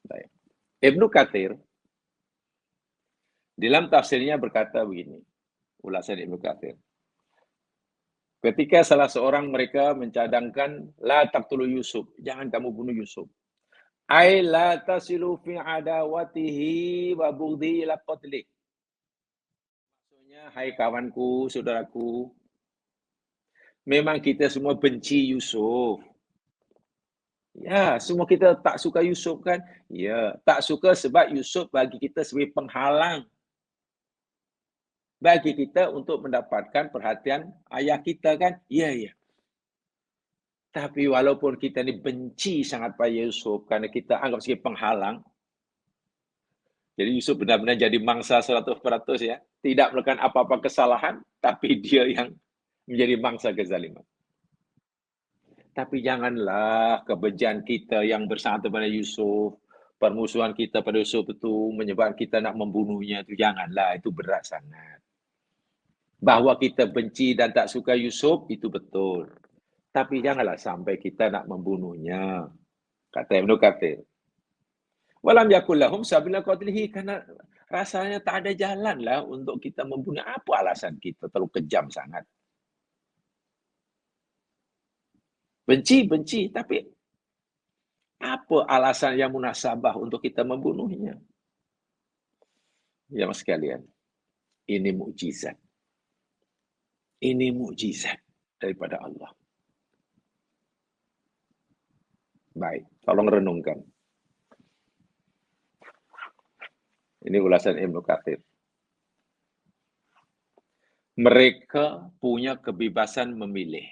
Baik. Ibnu Katsir dalam tafsirnya berkata begini, ulasan Ibnu Katsir. Ketika salah seorang mereka mencadangkan, la taqtulu Yusuf, jangan kamu bunuh Yusuf. Ai la tasilu fi adawatihi wa bughdhi ila qatli. Maksudnya, hai kawanku, saudaraku, memang kita semua benci Yusuf. Ya, semua kita tak suka Yusuf kan? Ya, tak suka sebab Yusuf bagi kita sebagai penghalang bagi kita untuk mendapatkan perhatian ayah kita kan? Ya, ya. Tapi walaupun kita ni benci sangat pada Yusuf kerana kita anggap sebagai penghalang, jadi Yusuf benar-benar jadi mangsa 100% ya. Tidak melakukan apa-apa kesalahan, tapi dia yang menjadi mangsa kezaliman. Tapi janganlah kebencian kita yang bersatu pada Yusuf, permusuhan kita pada Yusuf itu menyebabkan kita nak membunuhnya itu. Janganlah, itu berat sangat. Bahawa kita benci dan tak suka Yusuf, itu betul. Tapi janganlah sampai kita nak membunuhnya. Kata Ibnu Katsir. Walam yakul lahum sabila qatlihi, karena rasanya tak ada jalan lah untuk kita membunuh. Apa alasan kita terlalu kejam sangat? Benci, tapi apa alasan yang munasabah untuk kita membunuhnya? Ya, mas sekalian, ini mukjizat. Ini mukjizat daripada Allah. Baik, tolong renungkan. Ini ulasan Ibnu Katsir. Mereka punya kebebasan memilih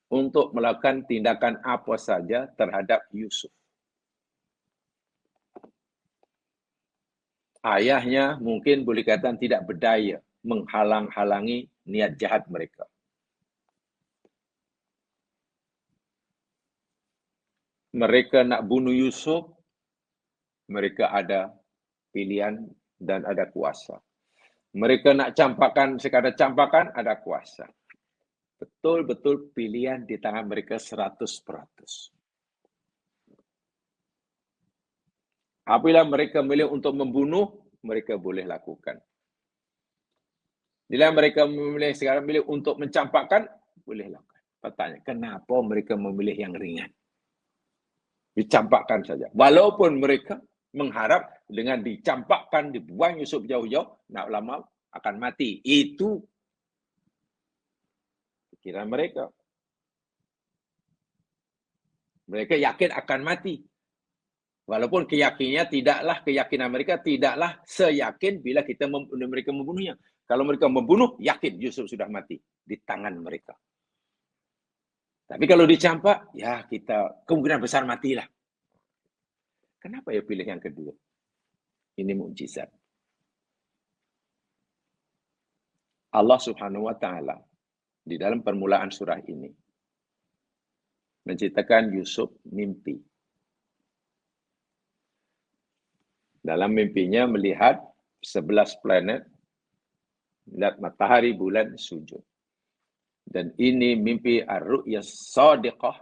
untuk melakukan tindakan apa saja terhadap Yusuf. Ayahnya mungkin boleh katakan tidak berdaya menghalang-halangi niat jahat mereka. Mereka nak bunuh Yusuf, mereka ada pilihan dan ada kuasa. Mereka nak campakkan sekadar campakan, ada kuasa. Betul-betul pilihan di tangan mereka 100%. Apabila mereka memilih untuk membunuh, mereka boleh lakukan. Bila mereka memilih sekarang memilih untuk mencampakkan, boleh lakukan. Pertanyaan, kenapa mereka memilih yang ringan? Dicampakkan saja. Walaupun mereka mengharap dengan dicampakkan, dibuang Yusuf jauh-jauh, nak lama akan mati. Itu pikiran mereka. Mereka yakin akan mati. Walaupun keyakinan mereka tidaklah seyakin bila mereka membunuhnya. Kalau mereka membunuh, yakin Yusuf sudah mati di tangan mereka. Tapi kalau dicampak, ya kita kemungkinan besar matilah. Kenapa ya pilih yang kedua? Ini mukjizat. Allah Subhanahu wa taala di dalam permulaan surah ini menceritakan Yusuf mimpi. Dalam mimpinya melihat 11 planet, melihat matahari, bulan sujud. Dan ini mimpi ar-ru'ya shadiqah.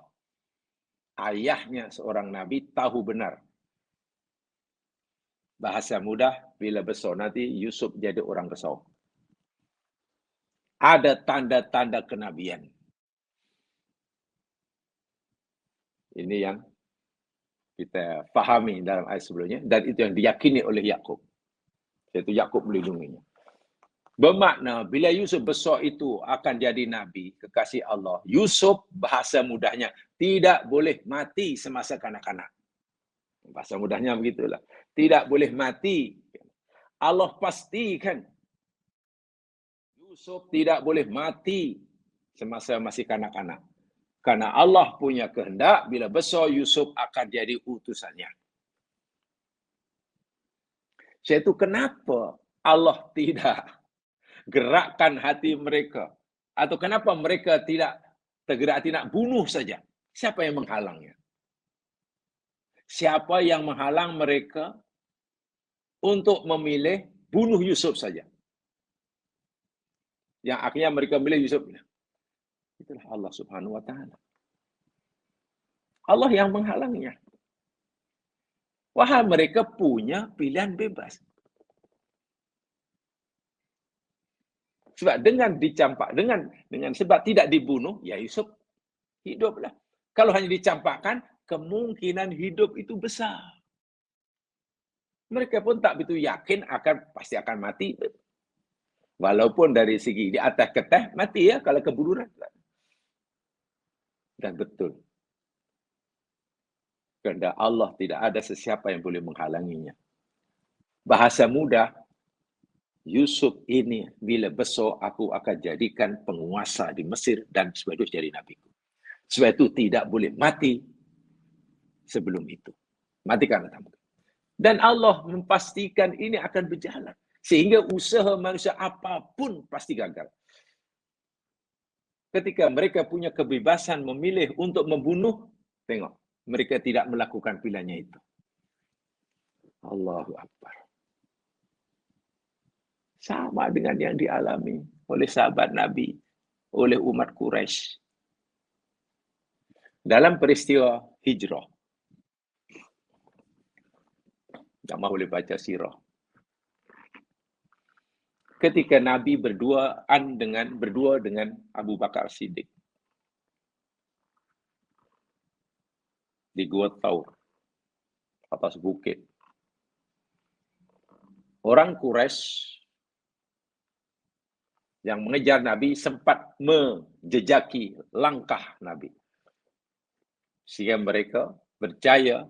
Ayahnya seorang nabi tahu benar. Bahasa mudah, bila besar nanti Yusuf jadi orang besar. Ada tanda-tanda kenabian. Ini yang kita fahami dalam ayat sebelumnya. Dan itu yang diyakini oleh Yakub. Iaitu Yakub melindunginya. Bermakna, bila Yusuf besar itu akan jadi nabi, kekasih Allah. Yusuf, bahasa mudahnya, tidak boleh mati semasa kanak-kanak. Bahasa mudahnya begitulah. Tidak boleh mati. Allah pastikan Yusuf tidak boleh mati semasa masih kanak-kanak. Karena Allah punya kehendak, bila besar Yusuf akan jadi utusannya. Itu kenapa Allah tidak gerakkan hati mereka? Atau kenapa mereka tidak tergerak hati nak bunuh saja? Siapa yang menghalangnya? Siapa yang menghalang mereka untuk memilih bunuh Yusuf saja? Yang akhirnya mereka memilih Yusuf. Itulah Allah Subhanahu wa taala. Allah yang menghalangnya. Wahai mereka punya pilihan bebas. Sebab dengan dicampak, dengan sebab tidak dibunuh, ya Yusuf hiduplah. Kalau hanya dicampakkan, kemungkinan hidup itu besar. Mereka pun tak begitu yakin pasti akan mati. Walaupun dari segi di atas keteh, mati ya kalau keburu. Dan betul. Kehendak Allah tidak ada sesiapa yang boleh menghalanginya. Bahasa mudah, Yusuf ini bila besok aku akan jadikan penguasa di Mesir dan sebagai jadi nabiku. Sebab itu tidak boleh mati sebelum itu. Mati karena tamu. Dan Allah memastikan ini akan berjalan. Sehingga usaha manusia apapun pasti gagal. Ketika mereka punya kebebasan memilih untuk membunuh, tengok, mereka tidak melakukan pilihannya itu. Allahu Akbar. Sama dengan yang dialami oleh sahabat Nabi, oleh umat Quraisy. Dalam peristiwa hijrah, jamaah boleh baca sirah. Ketika Nabi berdua dengan Abu Bakar Siddiq di Gua Thaur, atas bukit. Orang Quraisy yang mengejar Nabi sempat menjejaki langkah Nabi. Sehingga mereka berjaya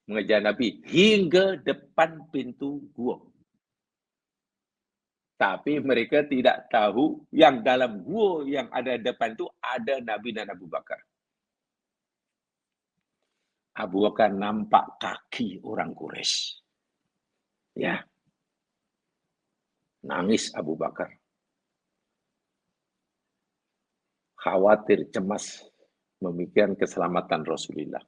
mengejar Nabi hingga depan pintu gua. Tapi mereka tidak tahu yang dalam gua yang ada depan itu ada Nabi dan Abu Bakar. Abu Bakar nampak kaki orang Quraisy. Ya. Nangis Abu Bakar. Khawatir, cemas, memikirkan keselamatan Rasulullah.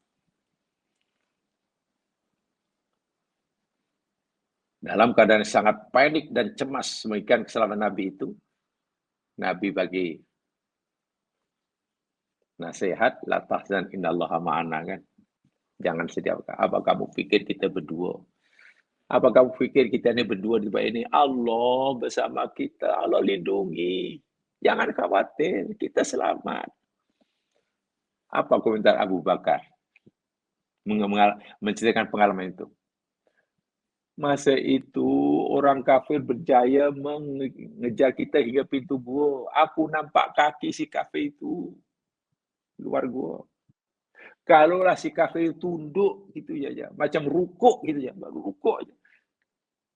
Dalam keadaan sangat panik dan cemas memikirkan keselamatan Nabi itu, Nabi bagi nasihat, la tahzan innallaha ma'ana, kan. Jangan sedih. Apa kamu pikir kita berdua? Apa kamu pikir kita ini berdua di bawah ini? Allah bersama kita, Allah lindungi. Jangan khawatir, kita selamat. Apa komentar Abu Bakar menceritakan pengalaman itu? Masa itu orang kafir berjaya mengejar kita hingga pintu gua. Aku nampak kaki si kafir itu luar gua. Kalaulah si kafir tunduk gitu ya, macam rukuk gitu ya, baru rukuk aja.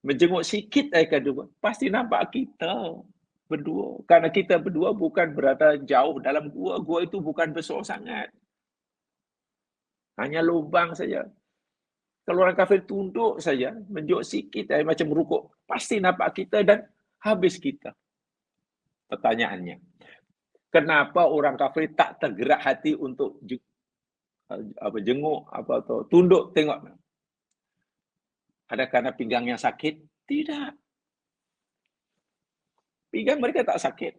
Menjenguk sikit aja kedua, pasti nampak kita berdua. Karena kita berdua bukan berada jauh dalam gua. Gua itu bukan besar sangat. Hanya lubang saja. Kalau orang kafir tunduk saja, menjenguk sikit aja macam rukuk, pasti nampak kita dan habis kita. Pertanyaannya, kenapa orang kafir tak tergerak hati untuk jenguk atau tunduk tengok? Ada karena pinggangnya sakit? Tidak. Pinggang mereka tak sakit.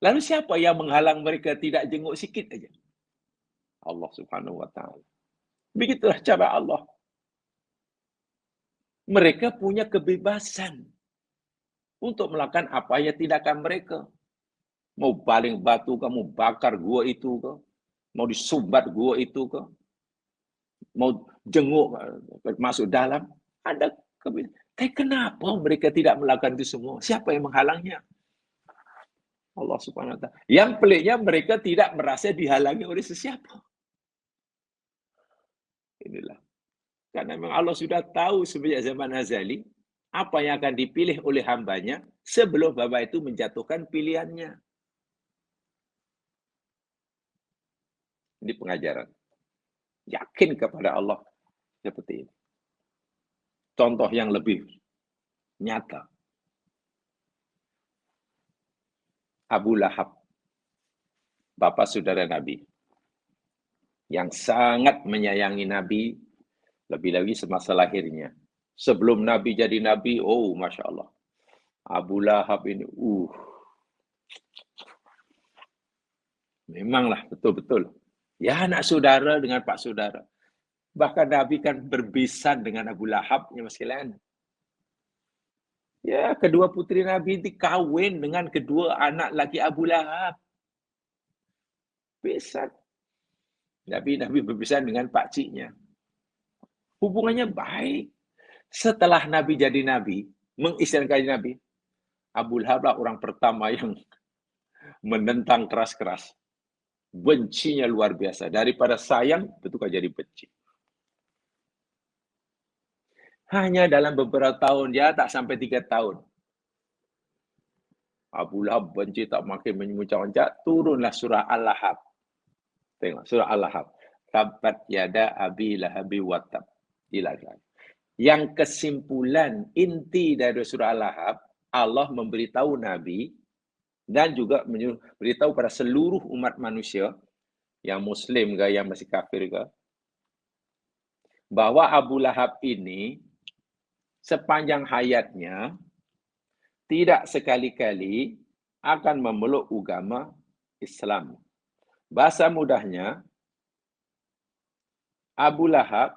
Lalu siapa yang menghalang mereka tidak jenguk sikit aja? Allah Subhanahu wa taala. Begitulah cara Allah. Mereka punya kebebasan untuk melakukan apa yang tindakan mereka. Mau baling batu, kamu bakar gua itu ke? Mau disumbat gua itu ke? Mau jenguk masuk dalam? Ada kebebasan. Tapi kenapa mereka tidak melakukan itu semua? Siapa yang menghalangnya? Allah Subhanahu wa taala. Yang peliknya mereka tidak merasa dihalangi oleh sesiapa. Inilah. Karena memang Allah sudah tahu sejak zaman azali apa yang akan dipilih oleh hambanya sebelum Bapak itu menjatuhkan pilihannya. Ini pengajaran. Yakin kepada Allah seperti ini. Contoh yang lebih nyata. Abu Lahab, bapak saudara Nabi, yang sangat menyayangi Nabi, lebih lagi semasa lahirnya. Sebelum Nabi jadi Nabi, oh Masya Allah. Abu Lahab ini, memanglah betul-betul. Ya anak saudara dengan pak saudara. Bahkan Nabi kan berbisan dengan Abu Lahab, ya mas kalian. Ya, kedua putri Nabi itu kawin dengan kedua anak laki Abu Lahab. Bisan. Nabi berpisah dengan pakciknya. Hubungannya baik. Setelah Nabi jadi Nabi, mengistilahkan Nabi, Abu Lahab lah orang pertama yang menentang keras-keras. Bencinya luar biasa. Daripada sayang, betul jadi benci. Hanya dalam beberapa tahun, ya tak sampai 3 tahun. Abu Lahab benci tak makin memuncak-muncak, turunlah surah Al-Lahab. Tengok, surah Al-Lahab. Tabbat yada abi lahabi watab. Yang kesimpulan inti dari surah Al-Lahab, Allah memberitahu Nabi dan juga memberitahu pada seluruh umat manusia, yang Muslim ke, yang masih kafir ke, bahwa Abu Lahab ini sepanjang hayatnya tidak sekali-kali akan memeluk agama Islam. Bahasa mudahnya, Abu Lahab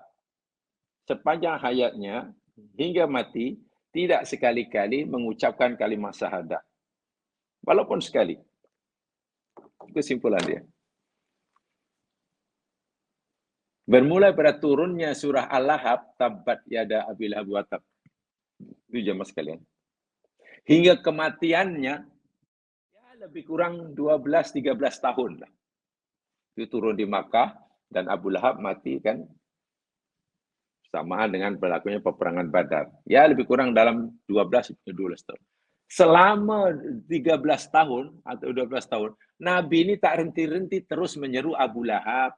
sepanjang hayatnya hingga mati tidak sekali-kali mengucapkan kalimat syahadat. Walaupun sekali. Kesimpulan dia. Bermula pada turunnya surah Al-Lahab, Tabbat yada abi lahab wa tab. Itu jemaah sekalian. Hingga kematiannya, ya lebih kurang 12-13 tahun lah. Itu turun di Makkah, dan Abu Lahab mati kan samaan dengan berlakunya peperangan Badar. Ya lebih kurang dalam 12 tahun. Selama 13 tahun atau 12 tahun, Nabi ini tak henti-henti terus menyeru Abu Lahab.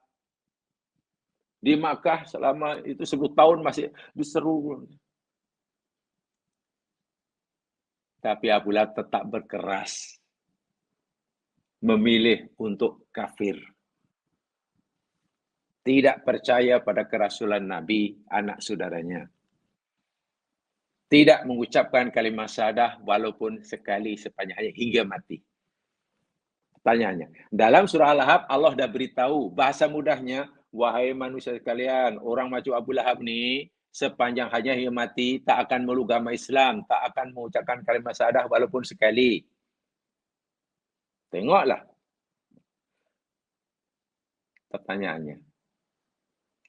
Di Makkah selama itu 10 tahun masih diseru. Tapi Abu Lahab tetap berkeras memilih untuk kafir. Tidak percaya pada kerasulan Nabi, anak saudaranya. Tidak mengucapkan kalimat syahadah walaupun sekali sepanjang hayat hingga mati. Pertanyaannya, dalam surah Al-Lahab Allah dah beritahu, bahasa mudahnya, wahai manusia sekalian, orang macam Abu Lahab ni sepanjang hayat hingga mati tak akan meluk agama Islam, tak akan mengucapkan kalimat syahadah walaupun sekali. Tengoklah. Pertanyaannya,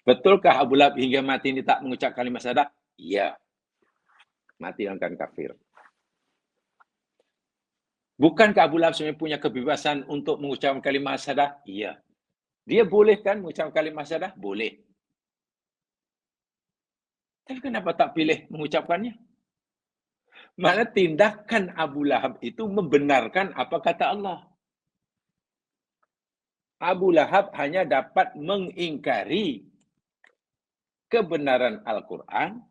betulkah Abu Lahab hingga mati ini tak mengucap kalimat syahadah? Ya. Mati akan kafir. Bukankah Abu Lahab sebenarnya punya kebebasan untuk mengucapkan kalimat syahadah? Ya. Dia boleh kan mengucapkan kalimat syahadah? Boleh. Tapi kenapa tak pilih mengucapkannya? Mana tindakan Abu Lahab itu membenarkan apa kata Allah. Abu Lahab hanya dapat mengingkari kebenaran Al-Quran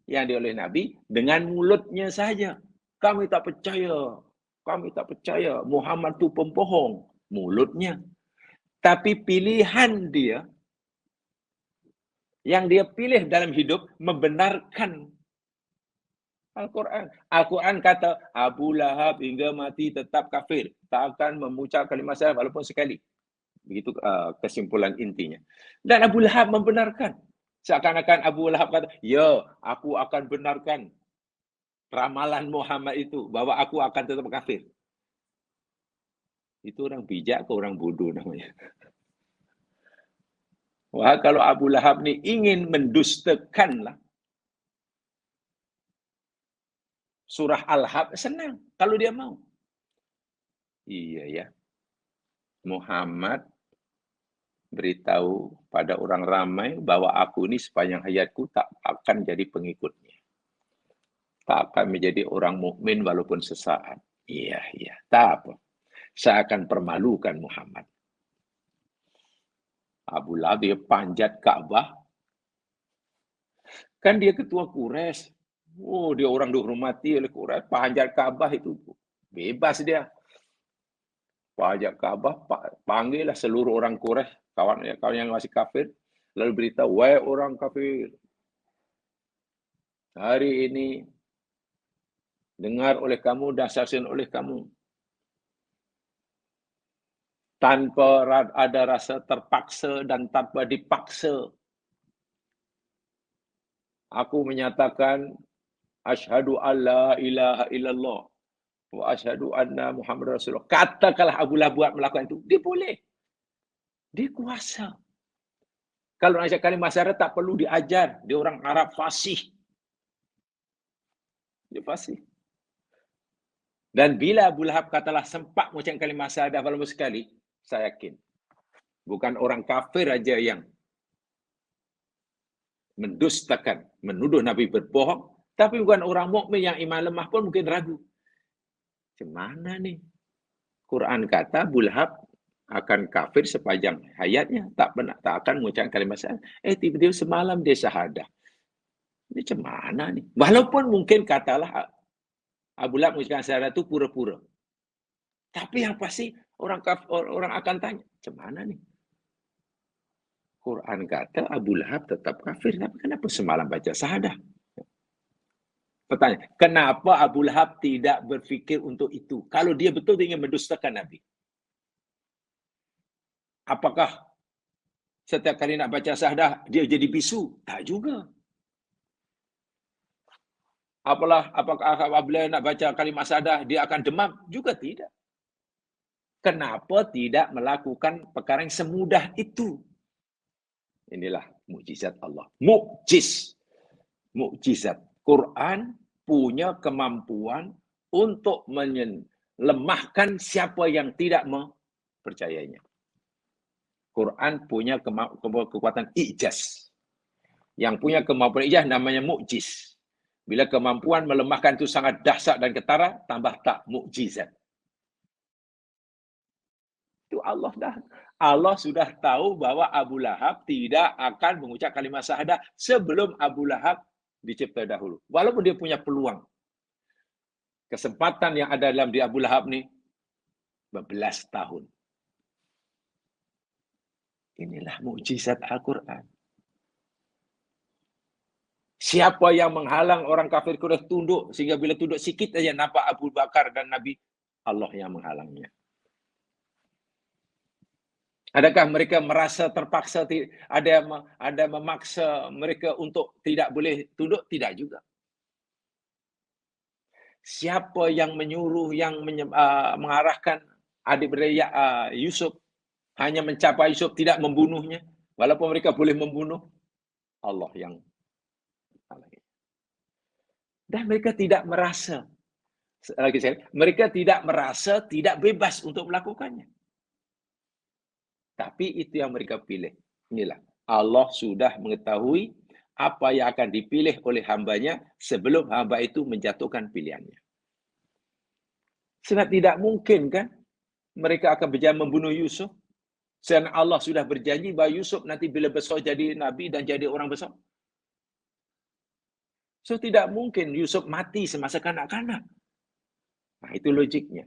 yang dioleh Nabi dengan mulutnya saja. Kami tak percaya. Kami tak percaya. Muhammad tu pembohong. Mulutnya. Tapi pilihan dia, yang dia pilih dalam hidup, membenarkan Al-Quran. Al-Quran kata, Abu Lahab hingga mati tetap kafir. Tak akan mengucap kalimat syahadat walaupun sekali. Begitu kesimpulan intinya. Dan Abu Lahab membenarkan. Seakan-akan Abu Lahab kata, ya, aku akan benarkan ramalan Muhammad itu, bahwa aku akan tetap kafir. Itu orang bijak ke orang bodoh namanya. Wah, kalau Abu Lahab ni ingin mendustakanlah surah Al-Lahab, senang kalau dia mau. Iya ya. Muhammad beritahu pada orang ramai bahwa aku ini sepanjang hayatku tak akan jadi pengikutnya. Tak akan menjadi orang mukmin walaupun sesaat. Iya, iya. Tak apa. Saya akan permalukan Muhammad. Abu Lahab dia panjat Ka'bah. Kan dia ketua Quraisy. Oh, dia orang dihormati oleh Quraisy. Panjat Ka'bah itu bebas dia. Panjat Ka'bah, panggillah seluruh orang Quraisy, kawan yang masih kafir, lalu beritahu, wahai orang kafir, hari ini dengar oleh kamu dan saksikan oleh kamu, tanpa ada rasa terpaksa dan tanpa dipaksa, aku menyatakan asyhadu alla ilaha illallah wa asyhadu anna Muhammad Rasulullah. Katakanlah Abu Lahab buat melakukan itu, dia boleh. Dia kuasa. Kalau nak kalimah syahadat tak perlu diajar. Dia orang Arab fasih. Dia fasih. Dan bila Abu Lahab katalah sempat mengucapkan kalimah syahadat walaupun sekali, saya yakin. Bukan orang kafir aja yang mendustakan, menuduh Nabi berbohong, tapi bukan orang mukmin yang iman lemah pun mungkin ragu. Macam mana nih? Quran kata Abu Lahab akan kafir sepanjang hayatnya, tak akan mengucapkan kalimah syahadat. Tiba-tiba semalam dia syahadah. Ini macam mana nih? Walaupun mungkin katalah Abu Lahab mengucapkan syahadat itu pura-pura. Tapi yang pasti orang akan tanya, macam mana nih? Quran kata Abu Lahab tetap kafir, tapi kenapa semalam baca syahadah? Pertanyaan, kenapa Abu Lahab tidak berfikir untuk itu? Kalau dia betul ingin mendustakan Nabi. Apakah setiap kali nak baca syahadah, dia jadi bisu? Tak juga. Apakah apabila nak baca kalimat syahadah, dia akan demam? Juga tidak. Kenapa tidak melakukan perkara yang semudah itu? Inilah mukjizat Allah. Mukjizat. Quran punya kemampuan untuk melemahkan siapa yang tidak mempercayainya. Quran punya kekuatan ijaz. Yang punya kemampuan ijaz namanya mukjiz. Bila kemampuan melemahkan itu sangat dahsyat dan ketara, tambah tak mukjizat. Itu Allah sudah tahu bahwa Abu Lahab tidak akan mengucap kalimat syahadah sebelum Abu Lahab dicipta dahulu. Walaupun dia punya peluang. Kesempatan yang ada dalam diri Abu Lahab ni berbelas tahun. Inilah mukjizat Al-Quran. Siapa yang menghalang orang kafir Quraisy tunduk sehingga bila tunduk sikit saja nampak Abu Bakar dan Nabi, Allah yang menghalangnya. Adakah mereka merasa terpaksa, ada memaksa mereka untuk tidak boleh tunduk? Tidak juga. Siapa yang menyuruh, yang mengarahkan adik-beradik Yusuf hanya mencapai Yusuf, tidak membunuhnya, walaupun mereka boleh membunuh? Allah yang. Dan mereka tidak merasa, mereka tidak merasa tidak bebas untuk melakukannya. Tapi itu yang mereka pilih. Inilah, Allah sudah mengetahui apa yang akan dipilih oleh hambanya sebelum hamba itu menjatuhkan pilihannya. Sebab tidak mungkin kan mereka akan berjaya membunuh Yusuf. Sedangkan Allah sudah berjanji bahawa Yusuf nanti bila besar jadi Nabi dan jadi orang besar. So tidak mungkin Yusuf mati semasa kanak-kanak. Nah, itu logiknya.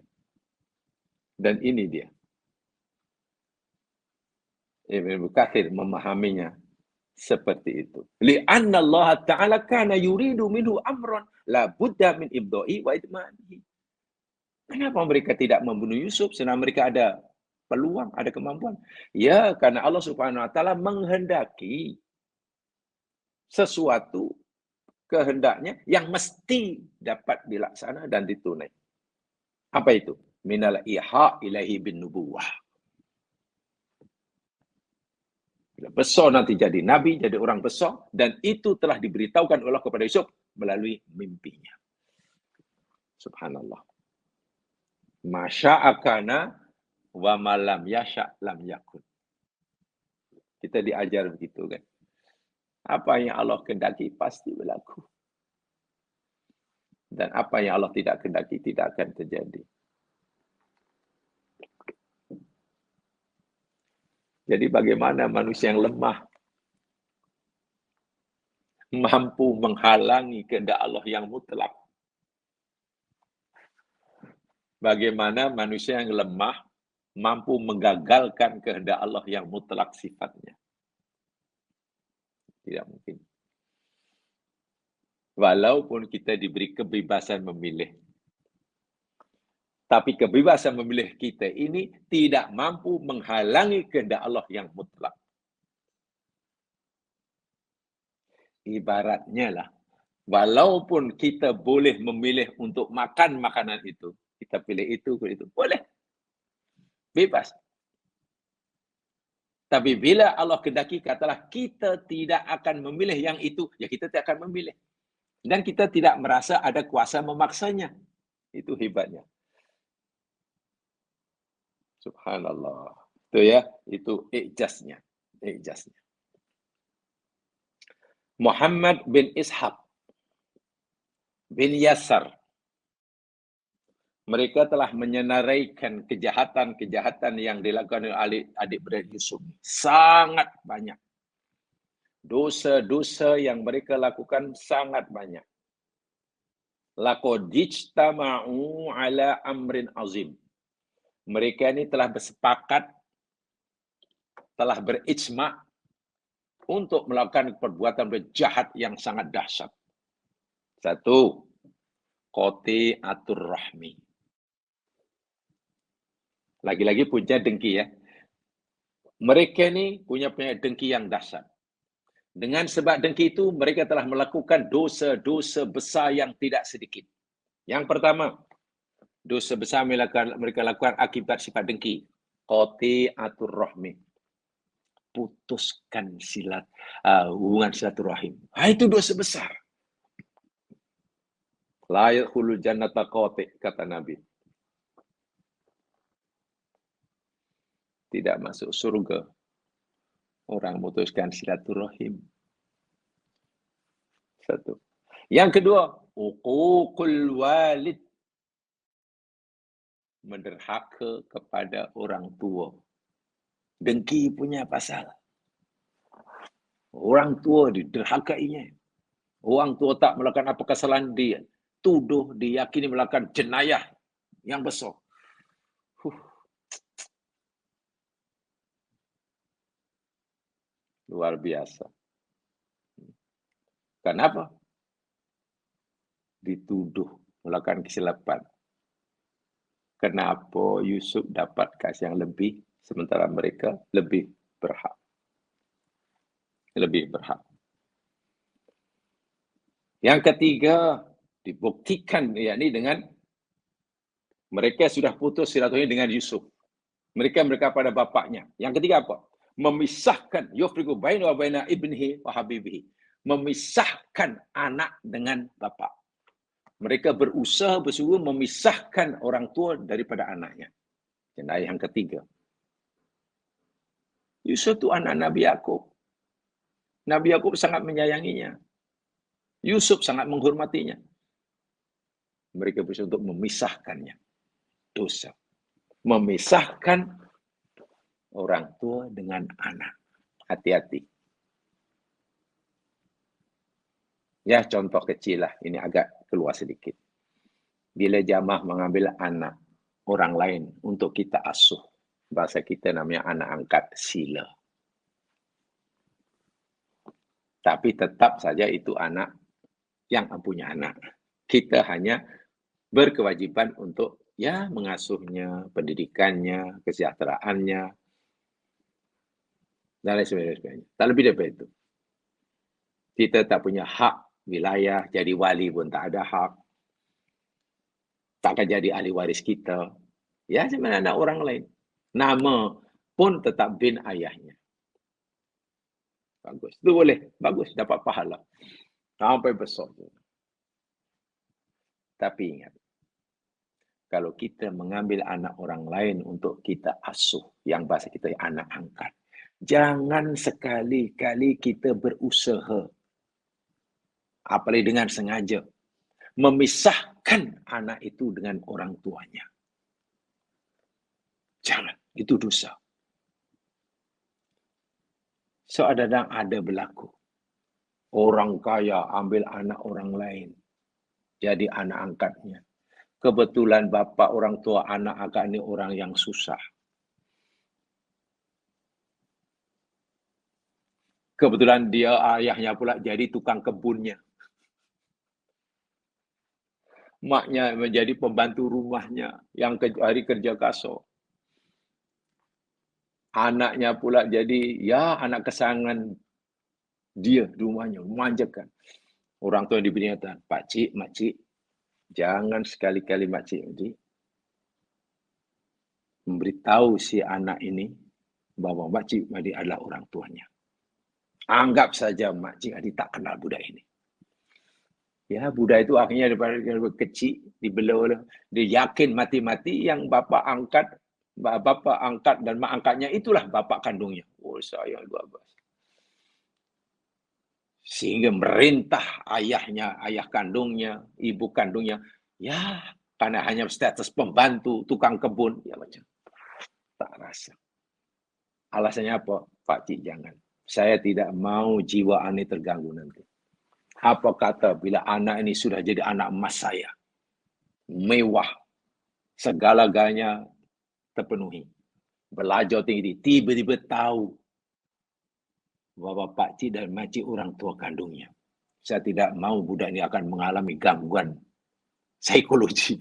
Dan ini dia. Ibn Katsir memahaminya seperti itu. Li'anna Allah Ta'ala kana yuridu minhu amran la budda min ibda'i wa idmanihi. Kenapa mereka tidak membunuh Yusuf? Sedangkan mereka ada peluang, ada kemampuan. Ya, karena Allah Subhanahu Wa Ta'ala menghendaki sesuatu kehendaknya yang mesti dapat dilaksana dan ditunai. Apa itu? Minal iha ilahi bin nubuwah. Bila besar nanti jadi nabi, jadi orang besar, dan itu telah diberitahukan Allah kepada Yusuf melalui mimpinya. Subhanallah. Masya'akana wa malam yasha' lam yakun. Kita diajar begitu kan. Apa yang Allah kehendaki pasti berlaku. Dan apa yang Allah tidak kehendaki tidak akan terjadi. Jadi bagaimana manusia yang lemah mampu menghalangi kehendak Allah yang mutlak? Bagaimana manusia yang lemah mampu menggagalkan kehendak Allah yang mutlak sifatnya? Tidak mungkin. Walaupun kita diberi kebebasan memilih. Tapi kebebasan memilih kita ini tidak mampu menghalangi kehendak Allah yang mutlak. Ibaratnya lah, walaupun kita boleh memilih untuk makan makanan itu, kita pilih itu, boleh. Bebas. Tapi bila Allah kehendaki, katalah kita tidak akan memilih yang itu, ya kita tidak akan memilih. Dan kita tidak merasa ada kuasa memaksanya. Itu hebatnya. Subhanallah. Itu ya, itu ijaznya. Ijaznya. Muhammad bin Ishaq bin Yasar. Mereka telah menyenaraikan kejahatan-kejahatan yang dilakukan oleh adik-beradik Yusuf. Sangat banyak. Dosa-dosa yang mereka lakukan sangat banyak. Laqad ijtama'u ala amrin azim. Mereka ini telah bersepakat, telah berijma' untuk melakukan perbuatan jahat yang sangat dahsyat. Satu, qati'atur rahmi. Lagi-lagi punya dengki ya. Mereka ni punya dengki yang dahsyat. Dengan sebab dengki itu, mereka telah melakukan dosa-dosa besar yang tidak sedikit. Yang pertama, dosa besar mereka lakukan akibat sifat dengki. Qati'atur rahmi. Putuskan hubungan silaturahim. Itu dosa besar. La yadkhulul jannata qati', kata Nabi. Tidak masuk surga orang memutuskan silaturahim. Satu. Yang kedua, uququl walid. Menderhaka kepada orang tua. Dengki punya pasal. Orang tua diderhakainya. Orang tua tak melakukan apa kesalahan dia. Tuduh, diyakini melakukan jenayah yang besar. Luar biasa. Kenapa? Dituduh melakukan kesilapan. Kenapa Yusuf dapat kasih yang lebih, sementara mereka lebih berhak. Lebih berhak. Yang ketiga, dibuktikan yakni dengan mereka sudah putus silaturahmi dengan Yusuf. Mereka pada bapaknya. Yang ketiga apa? Memisahkan yufriqu baina wa baina ibnihi wa habibihi. Memisahkan anak dengan bapak. Mereka berusaha bersungguh memisahkan orang tua daripada anaknya. Dan yang ketiga. Yusuf itu anak Nabi Yakub. Nabi Yakub sangat menyayanginya. Yusuf sangat menghormatinya. Mereka berusaha untuk memisahkannya. Dosa. Memisahkan orang tua dengan anak. Hati-hati. Ya, contoh kecil lah. Ini agak keluar sedikit. Bila jamaah mengambil anak orang lain untuk kita asuh. Bahasa kita namanya anak angkat sila. Tapi tetap saja itu anak yang punya anak. Kita hanya berkewajiban untuk ya mengasuhnya, pendidikannya, kesejahteraannya, dan lain sebagainya. Tak lebih daripada itu. Kita tak punya hak wilayah, jadi wali pun tak ada hak. Takkan jadi ahli waris kita. Ya, sebenarnya anak orang lain. Nama pun tetap bin ayahnya. Bagus. Itu boleh. Bagus. Dapat pahala. Sampai besar. Tapi ingat. Kalau kita mengambil anak orang lain untuk kita asuh. Yang bahasa kita anak angkat. Jangan sekali-kali kita berusaha. Apalagi dengan sengaja. Memisahkan anak itu dengan orang tuanya. Jangan. Itu dosa. Seadadang ada berlaku. Orang kaya ambil anak orang lain. Jadi anak angkatnya. Kebetulan bapa orang tua anak angkat ini orang yang susah. Kebetulan dia ayahnya pula jadi tukang kebunnya. Maknya menjadi pembantu rumahnya yang hari kerja kasar. Anaknya pula jadi ya anak kesayangan dia di rumahnya, memanjakan. Orang tua yang diberikan, pakcik, makcik, jangan sekali-kali makcik ini memberitahu si anak ini bahwa makcik adik adalah orang tuanya. Anggap saja makcik adik tak kenal budak ini. Ya, budak itu akhirnya daripada kecil dibelah, dia yakin mati-mati yang bapa angkat dan mak angkatnya itulah bapa kandungnya. Oh, sayang luar biasa. Sehingga merintah ayahnya, ayah kandungnya, ibu kandungnya, ya karena hanya status pembantu, tukang kebun, ya macam tak rasa. Alasannya apa? Pak Cik jangan. Saya tidak mau jiwa ani terganggu nanti. Apa kata bila anak ini sudah jadi anak emas saya? Mewah. Segala-galanya terpenuhi. Belajar tinggi. Tiba-tiba tahu bahwa Pak Cik dan Mak Cik orang tua kandungnya. Saya tidak mau budak ini akan mengalami gangguan psikologi.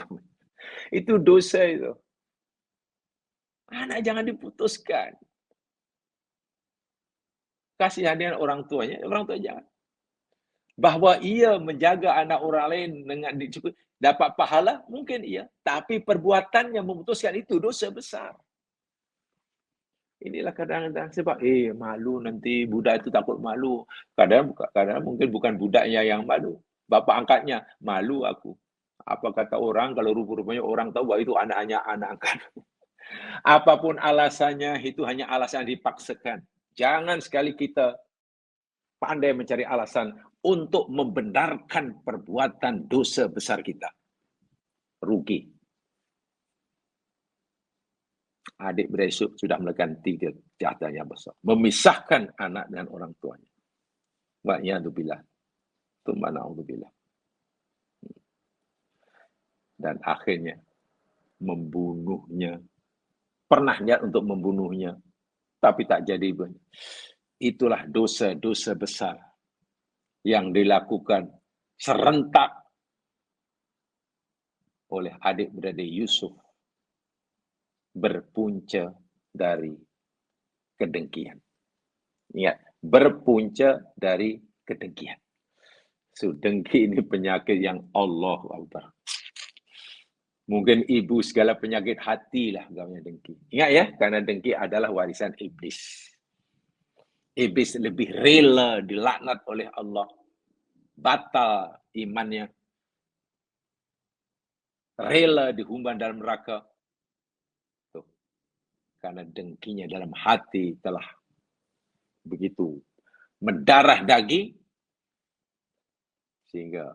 Itu dosa itu. Anak jangan diputuskan. Kasihan dengan orang tuanya jangan. Bahwa ia menjaga anak orang lain dengan cukup dapat pahala, mungkin iya. Tapi perbuatannya memutuskan itu dosa besar. Inilah kadang-kadang sebab, malu nanti budak itu takut malu. Kadang mungkin bukan budaknya yang malu. Bapak angkatnya, malu aku. Apa kata orang, kalau rupa-rupanya orang tahu bahwa itu anaknya anak angkat. Apapun alasannya, itu hanya alasan dipaksakan. Jangan sekali kita pandai mencari alasan untuk membenarkan perbuatan dosa besar kita. Rugi. Adik beradik sudah melakukan 3 kejahatan yang besar. Memisahkan anak dengan orang tuanya. Wa'iyadzubillah. Tummana'udzubillah. Dan akhirnya membunuhnya. Pernah niat untuk membunuhnya. Tapi tak jadi. Itulah dosa-dosa besar yang dilakukan serentak oleh adik-beradik Yusuf berpunca dari kedengkian. Ingat, berpunca dari kedengkian. So, dengki ini penyakit yang Allahu Akbar. Mungkin ibu segala penyakit hati lah gamanya dengki. Ingat ya, karena dengki adalah warisan iblis. Iblis lebih rela dilaknat oleh Allah. Batal imannya. Rela dihumban dalam neraka. Tuh. Karena dengkinya dalam hati telah begitu mendarah daging. Sehingga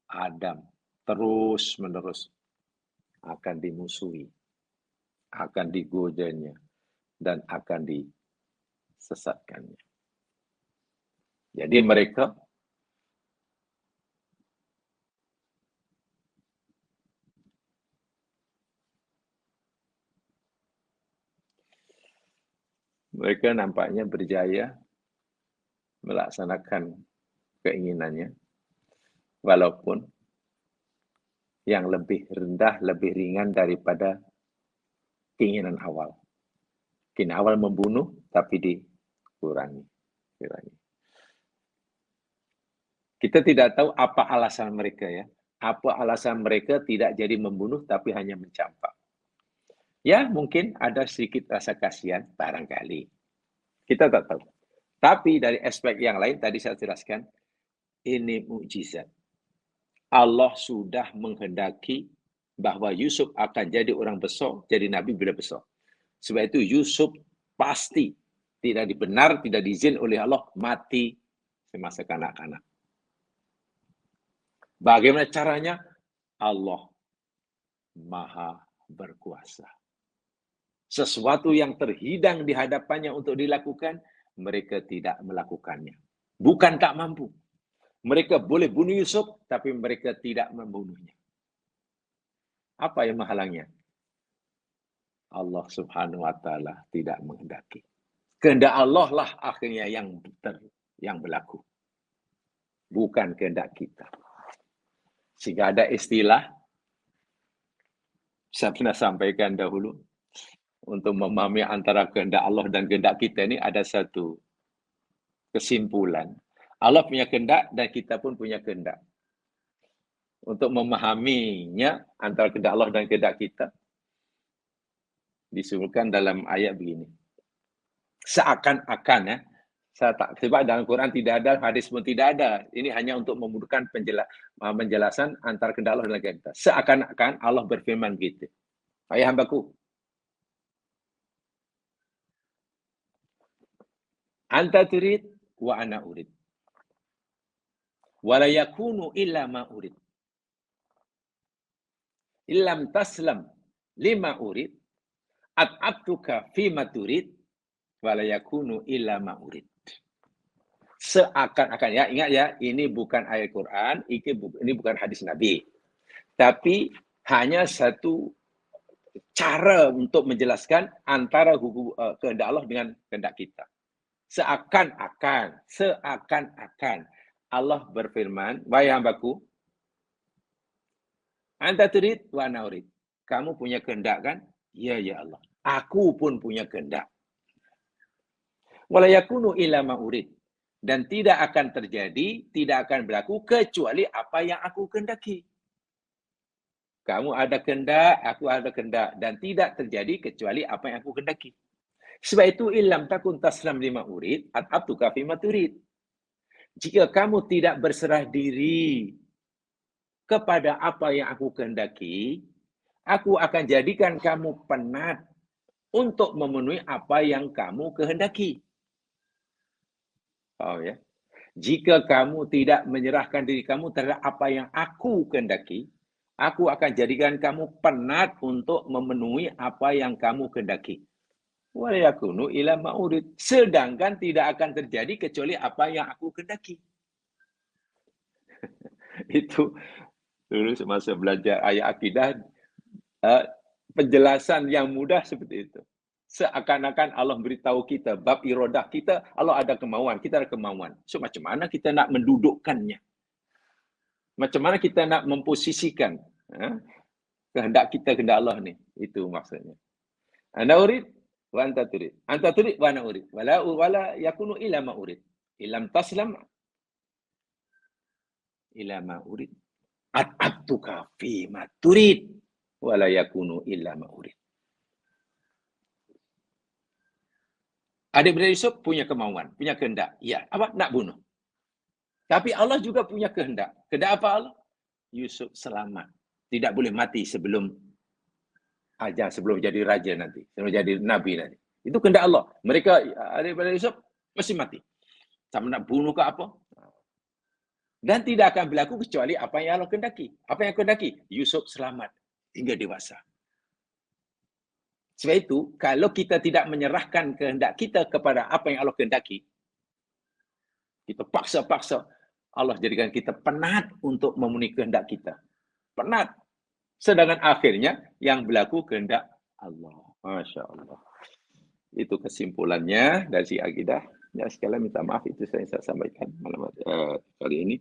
Adam terus-menerus akan dimusuhi. Akan digodanya. Dan akan disesatkannya. Jadi mereka nampaknya berjaya melaksanakan keinginannya. Walaupun yang lebih rendah, lebih ringan daripada keinginan awal. Keinginan awal membunuh, tapi dikurangi. Kita tidak tahu apa alasan mereka ya. Apa alasan mereka tidak jadi membunuh, tapi hanya mencampak. Ya, mungkin ada sedikit rasa kasihan, barangkali. Kita tak tahu. Tapi dari aspek yang lain, tadi saya jelaskan, ini mukjizat. Allah sudah menghendaki bahwa Yusuf akan jadi orang besar, jadi Nabi bila besar. Sebab itu Yusuf pasti tidak dibenar, tidak diizin oleh Allah mati semasa kanak-kanak. Bagaimana caranya? Allah Maha berkuasa. Sesuatu yang terhidang di hadapannya untuk dilakukan, mereka tidak melakukannya. Bukan tak mampu. Mereka boleh bunuh Yusuf, tapi mereka tidak membunuhnya. Apa yang menghalangnya? Allah Subhanahu wa Ta'ala tidak menghendaki. Kehendak Allah lah akhirnya yang berlaku. Bukan kehendak kita. Sehingga ada istilah, saya pernah sampaikan dahulu, untuk memahami antara kehendak Allah dan kehendak kita ini ada satu kesimpulan. Allah punya kehendak dan kita pun punya kehendak. Untuk memahaminya antara kehendak Allah dan kehendak kita, disebutkan dalam ayat begini. Seakan-akan ya, sebab dalam Quran tidak ada, hadis pun tidak ada. Ini hanya untuk memudahkan penjelasan antara kehendak Allah dan kehendak kita. Seakan-akan Allah berfirman gitu. Ayah hambaku, anta turid wa ana urid. Wa la yakunu illa ma urid. Illam taslam lima urid, at'abtuka fima turid, wa la yakunu illa ma urid. Seakan-akan, ya ingat ya, ini bukan ayat Quran, ini bukan hadis Nabi. Tapi hanya satu cara untuk menjelaskan antara kehendak Allah dengan kehendak kita. Seakan-akan Allah berfirman, wahai hambaku, anta turid wa ana urid. Kamu punya kehendak kan? Ya ya Allah. Aku pun punya kehendak. Wala yakunu illa ma urid. Dan tidak akan terjadi, tidak akan berlaku kecuali apa yang aku kehendaki. Kamu ada kehendak, aku ada kehendak. Dan tidak terjadi kecuali apa yang aku kehendaki. Sebab itu, illam takun taslam lima urid, at'abtuka fima turid. Jika kamu tidak berserah diri kepada apa yang aku kehendaki, aku akan jadikan kamu penat untuk memenuhi apa yang kamu kehendaki. Oh ya. Jika kamu tidak menyerahkan diri kamu terhadap apa yang aku kehendaki, aku akan jadikan kamu penat untuk memenuhi apa yang kamu kehendaki. Wa yakunu ila ma'urid. Sedangkan tidak akan terjadi kecuali apa yang aku kehendaki. Itu dulu semasa belajar ayat akidah, penjelasan yang mudah seperti itu. Seakan-akan Allah beritahu kita, bab iradah kita, Allah ada kemauan, kita ada kemauan. So, macam mana kita nak mendudukkannya? Macam mana kita nak memposisikan kehendak kita, kehendak Allah ni? Itu maksudnya. Ana urid wa anta turid. Anta turid wa ana urid. Wala yakunu illa ma urid. Ilam taslam ila ma urid. At'abtuka fi ma turid. Wala yakunu illa ma urid. Adik-beradik Yusuf punya kemauan, punya kehendak. Ya, apa? Nak bunuh. Tapi Allah juga punya kehendak. Kehendak apa Allah? Yusuf selamat. Tidak boleh mati sebelum ajar, sebelum jadi raja nanti. Sebelum jadi nabi nanti. Itu kehendak Allah. Mereka, adik-beradik Yusuf, mesti mati. Sama nak bunuh ke apa? Dan tidak akan berlaku kecuali apa yang Allah kehendaki. Apa yang kehendaki? Yusuf selamat hingga dewasa. Sebab itu, kalau kita tidak menyerahkan kehendak kita kepada apa yang Allah kehendaki, kita paksa-paksa, Allah jadikan kita penat untuk memenuhi kehendak kita. Penat. Sedangkan akhirnya, yang berlaku kehendak Allah. Masya Allah. Itu kesimpulannya dari si akidah. Ya, sekali minta maaf, itu saya sampaikan malam kali ini.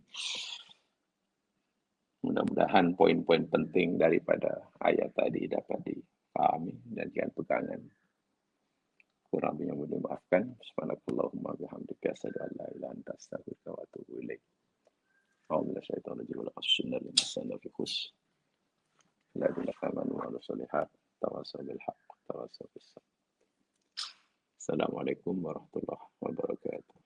Mudah-mudahan poin-poin penting daripada ayat tadi dapat dipahami dan jangan pegangan. Kurang yang boleh maafkan. Subhanakallahumma bihamdika asyhadu an la ilaha illa anta astaghfiruka wa atubu ilaik. A'udzu billahi minasy syaitonir rajim. Wassallallahu fi khus. La ilaha illallah wa sholihat. Tawassaw bil haqq. Tawassaw bis sabr. Assalamualaikum warahmatullahi wabarakatuh.